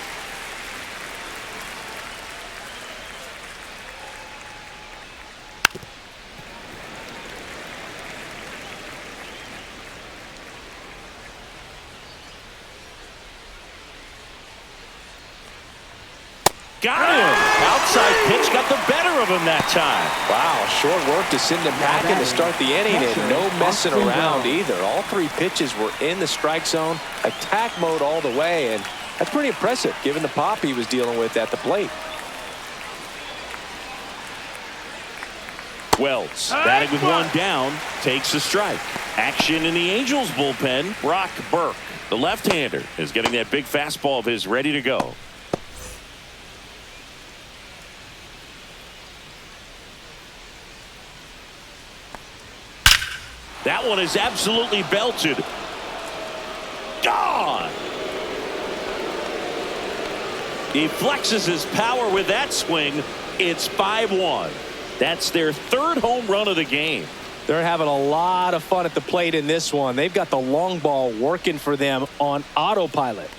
Got him. Outside pitch got the better of him that time. Wow, short work to send him back in to start the inning, and no messing around either. All three pitches were in the strike zone, attack mode all the way, and that's pretty impressive given the pop he was dealing with at the plate. Wells, batting with one down, takes a strike. Action in the Angels bullpen. Brock Burke, the left-hander, is getting that big fastball of his ready to go. That one is absolutely belted. Gone. He flexes his power with that swing. It's 5-1. That's their third home run of the game. They're having a lot of fun at the plate in this one. They've got the long ball working for them on autopilot.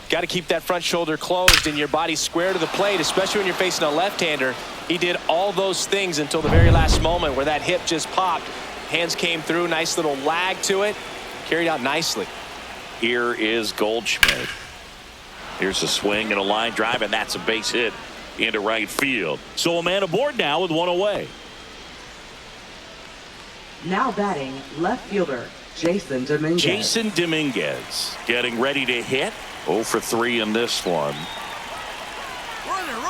Got to keep that front shoulder closed and your body square to the plate, especially when you're facing a left-hander. He did all those things until the very last moment where that hip just popped. Hands came through, nice little lag to it. Carried out nicely. Here is Goldschmidt. Here's a swing and a line drive, and that's a base hit into right field. So a man aboard now with one away. Now batting, left fielder, Jason Dominguez. Jason Dominguez getting ready to hit. 0 for 3 in this one.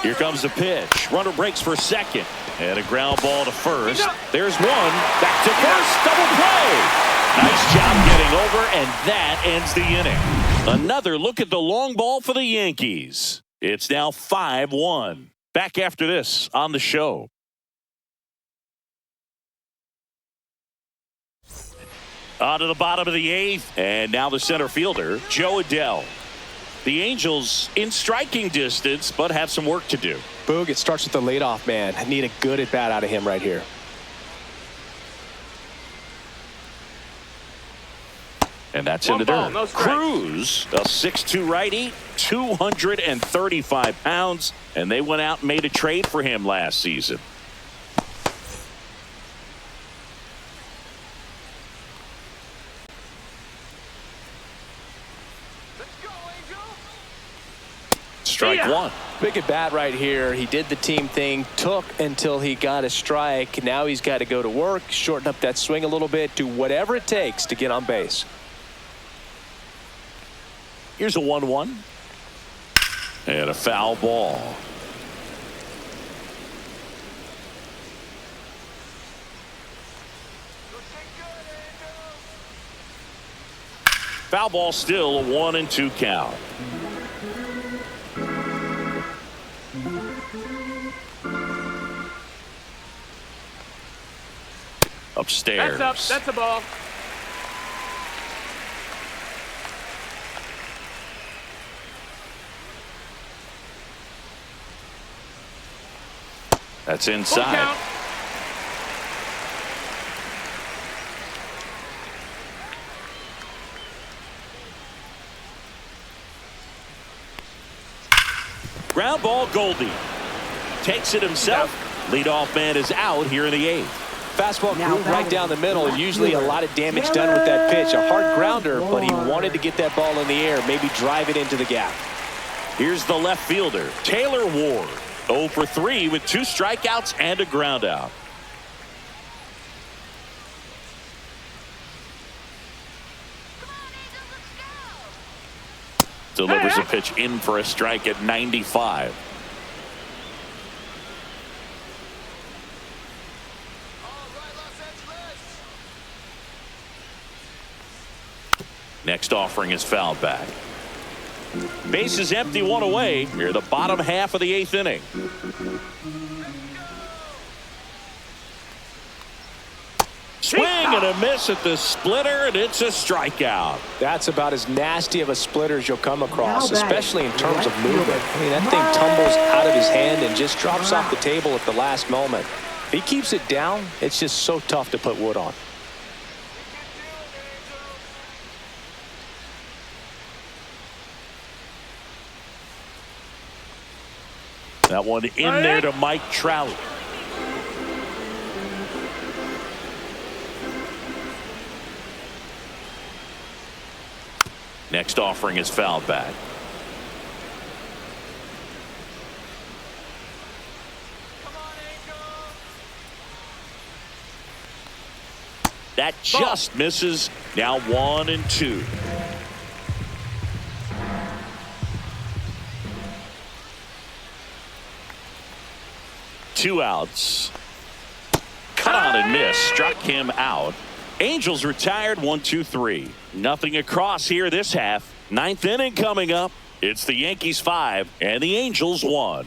Here comes the pitch. Runner breaks for second. And a ground ball to first. There's one. Back to first. Double play. Nice job getting over, and that ends the inning. Another look at the long ball for the Yankees. It's now 5-1. Back after this on the show. On to the bottom of the eighth. And now the center fielder, Joe Adell. The Angels in striking distance, but have some work to do. Boog, it starts with the leadoff man. I need a good at bat out of him right here. And that's One into ball, dirt. no strikes. Cruz, a 6'2 righty, 235 pounds, and they went out and made a trade for him last season. Strike one. Big at bat right here. He did the team thing, took until he got a strike. Now he's got to go to work, shorten up that swing a little bit, do whatever it takes to get on base. Here's a 1-1. And a foul ball. Foul ball, still a 1-2 count. Upstairs. That's up. That's a ball. That's Full inside. count. Ground ball, Goldie. Takes it himself. Leadoff man is out here in the eighth. Fastball Now groove right batting, down the middle. left Usually a fielder, lot of damage done with that pitch. A hard grounder, but he Ward. wanted to get that ball in the air, maybe drive it into the gap. Here's the left fielder, Taylor Ward. 0 for 3 with 2 strikeouts and a ground out. Delivers a pitch in for a strike at 95. Next offering is fouled back. Base is empty, 1 away. Near the bottom half of the 8th inning. Swing and a miss at the splitter, and it's a strikeout. That's about as nasty of a splitter as you'll come across, Now batting, especially in terms of right movement. fielder, I mean, that thing tumbles out of his hand and just drops off the table at the last moment. If he keeps it down, it's just so tough to put wood on. That one in there to Mike Trout. Next offering is fouled back. That just misses. Now 1-2. Two outs. Cut on and miss. Struck him out. Angels retired 1-2-3. Nothing across here this half. Ninth inning coming up. It's the Yankees 5 and the Angels 1.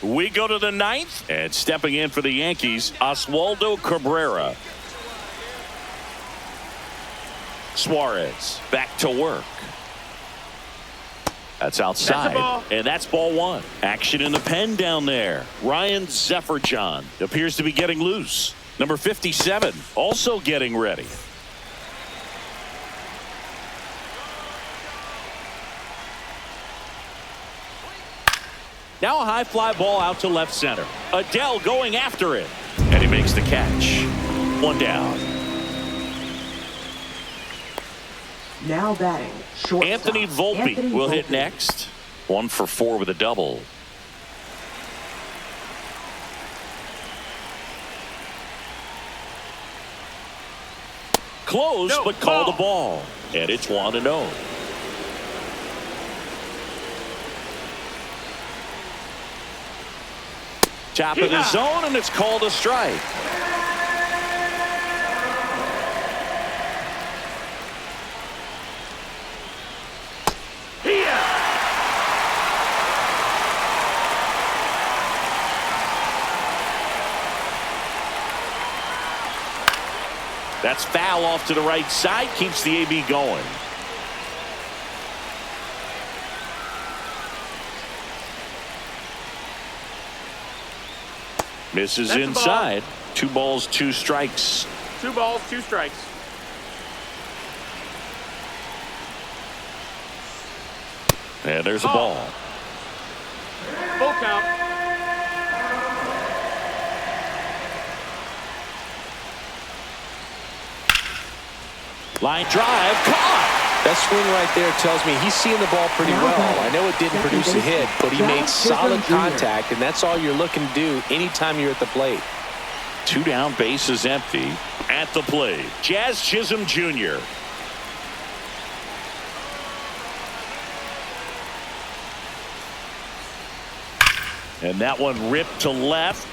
We go to the ninth, and stepping in for the Yankees, Oswaldo Cabrera. Suarez back to work. That's outside, and that's ball one. Action in the pen down there. Ryan Zefferjon appears to be getting loose. Number 57 also getting ready. Now a high fly ball out to left center. Adele going after it, and he makes the catch. One down. Now batting, shortstop. Anthony Volpe Anthony will Volpe. hit next. 1 for 4 with a double. Close, No, but call ball. the ball. And it's 1-0. Top of the zone, and it's called a strike. That's foul off to the right side, keeps the AB going. Misses That's the inside. 2 balls, 2 strikes. 2 balls, 2 strikes. And there's a ball. Full count. Line drive, caught. That swing right there tells me he's seeing the ball pretty Now well. batting, I know it didn't second produce a hit, baseman, but he Jazz made solid Chisholm Jr. contact, and that's all you're looking to do anytime you're at the plate. 2 down, bases empty. At the plate, Jazz Chisholm Jr. And that one ripped to left.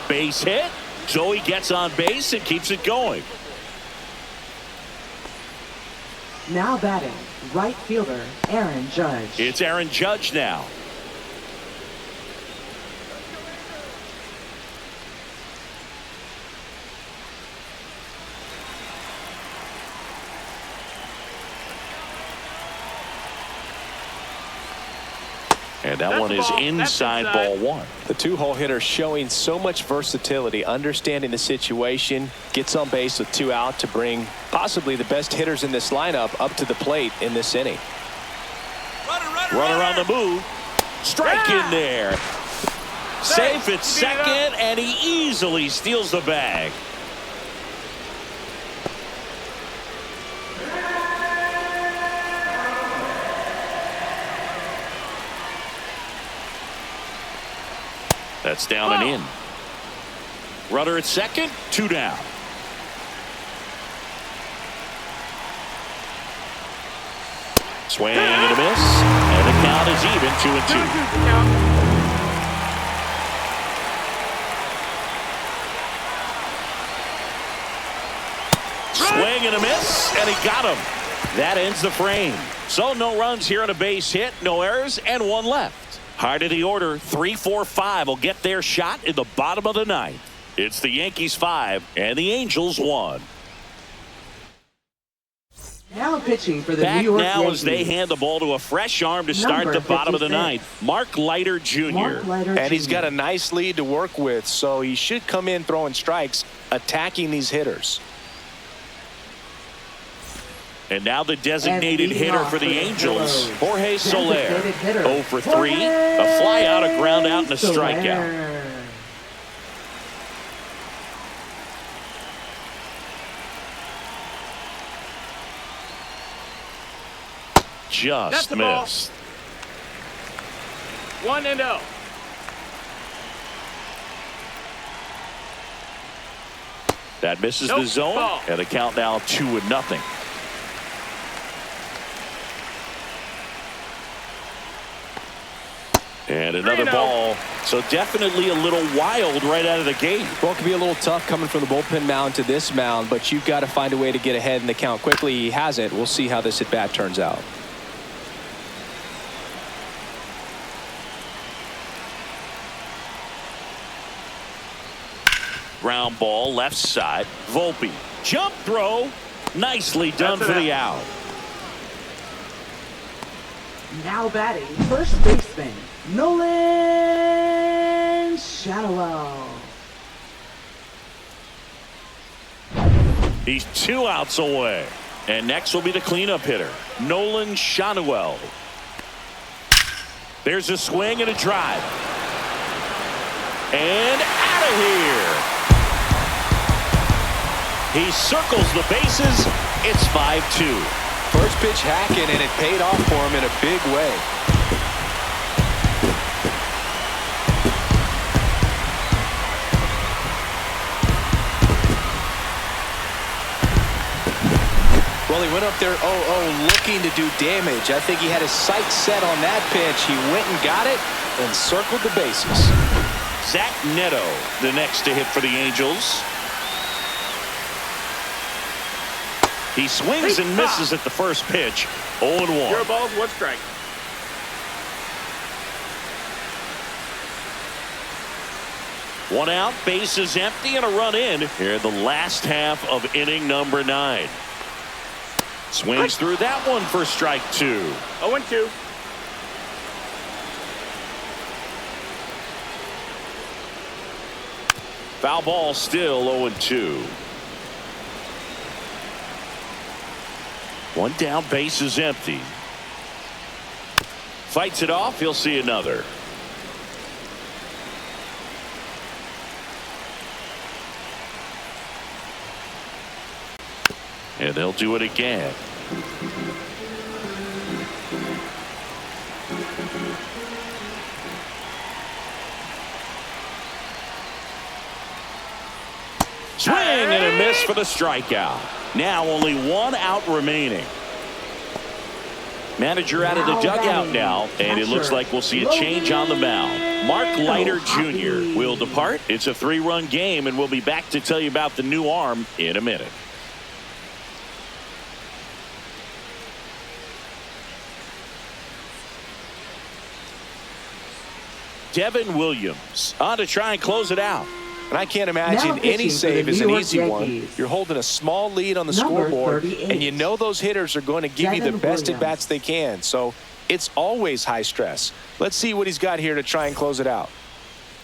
Base hit. So he gets on base and keeps it going. Now batting, right fielder, Aaron Judge. It's Aaron Judge now. And that one is inside ball one. The 2-hole hitter showing so much versatility, understanding the situation, gets on base with 2 out to bring possibly the best hitters in this lineup up to the plate in this inning. Runner on the move. Strike in there. Safe at second, and he easily steals the bag. That's down and in. Runner at second, 2 down. Swing and a miss, and the count is even, 2-2. Swing and a miss, and he got him. That ends the frame. So no runs here on a base hit, no errors, and one left. High to the order, 3-4-5 will get their shot in the bottom of the ninth. It's the Yankees 5 and the Angels 1. Now pitching for the Back New York now Yankees. as they hand the ball to a fresh arm to start Number the bottom of the 56. ninth. Mark Leiter Jr. Mark Leiter And he's Jr. got a nice lead to work with, so he should come in throwing strikes, attacking these hitters. And now the designated leading hitter off for the Angels, Pillows. Jorge Soler. Designated hitter, 0 for 3, a fly out, a ground out, and a strikeout. Soler. Just That's the ball. missed. 1-0. That misses Nope, the zone, ball. and the count now 2-0. And another 3-0. ball. So definitely a little wild right out of the gate. Well, it can be a little tough coming from the bullpen mound to this mound, but you've got to find a way to get ahead in the count quickly. He has it. We'll see how this at-bat turns out. Ground ball left side. Volpe. Jump throw. Nicely done That's for an the out. out. Now batting first baseman Nolan Shadowell. He's 2 outs away. And next will be the cleanup hitter, Nolan Shadowell. There's a swing and a drive. And out of here. He circles the bases. It's 5-2. First pitch hacking, and it paid off for him in a big way. Well, he went up there 0-0 looking to do damage. I think he had his sights set on that pitch. He went and got it and circled the bases. Zach Neto, the next to hit for the Angels. He swings and misses at the first pitch. 0-1. 0 balls, 1 strike. One out, bases empty, and a run in here in the last half of inning number 9. Swings through that one for strike 2. 0-2. Foul ball, still 0-2. One down, base is empty. Fights it off, he'll see another. And they'll do it again. Swing and a miss for the strikeout. Now only 1 out remaining. Manager out of the dugout now, and it looks like we'll see a change on the mound. Mark Leiter Jr. will depart. It's a 3-run game, and we'll be back to tell you about the new arm in a minute. Devin Williams on to try and close it out. And I can't Now imagine pitching any for the save is New an York easy one. Yankees. You're holding a small lead on the Number scoreboard, 38. and you know those hitters are going to give you the Devin best Williams. at-bats they can. So it's always high stress. Let's see what he's got here to try and close it out.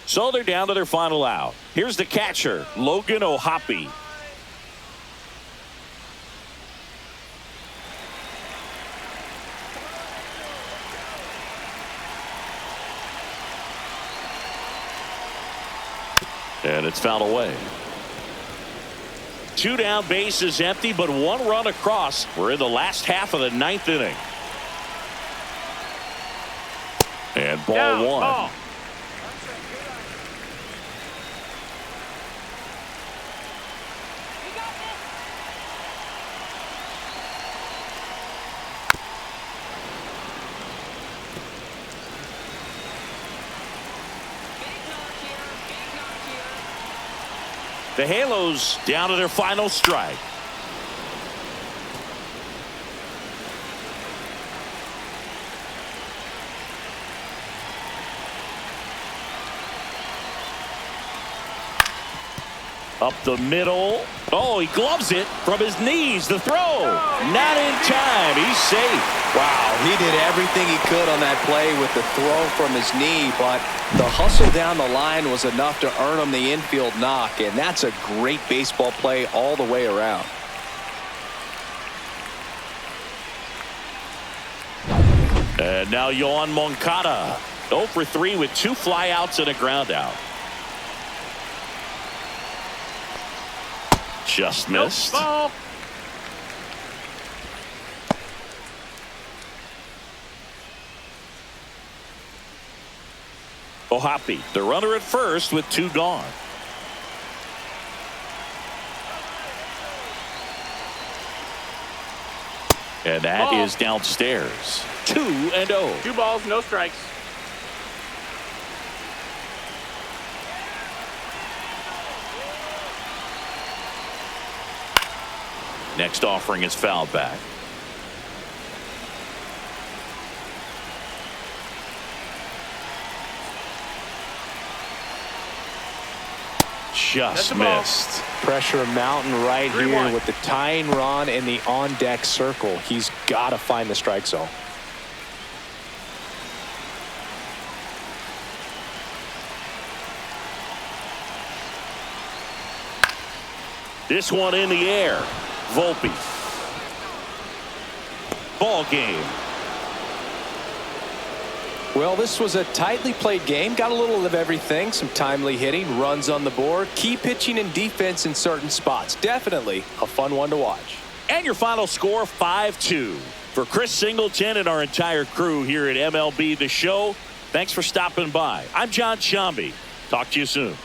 So they're down to their final out. Here's the catcher, Logan O'Hoppe. And it's fouled away. 2 down, bases empty, but 1 run across. We're in the last half of the 9th inning. And ball Down, 1. ball. The Halos down to their final strike. Up the middle. Oh, he gloves it from his knees. The throw. Not in time. He's safe. Wow, he did everything he could on that play with the throw from his knee, but the hustle down the line was enough to earn him the infield knock, and that's a great baseball play all the way around. And now Yohan Moncada. 0 for 3 with 2 flyouts and a ground out. Just missed. Ball. Ohapi, the runner at first with 2 gone. And that Ball. is downstairs. 2-0. 2 balls, no strikes. Next offering is fouled back. Just missed. Pressure mountain right here 3-1. with the tying run in the on-deck circle. He's got to find the strike zone. This one in the air. Volpe. Ball game. Well, this was a tightly played game. Got a little of everything. Some timely hitting, runs on the board, key pitching and defense in certain spots. Definitely a fun one to watch. And your final score, 5-2. For Chris Singleton and our entire crew here at MLB The Show, thanks for stopping by. I'm John Shambi. Talk to you soon.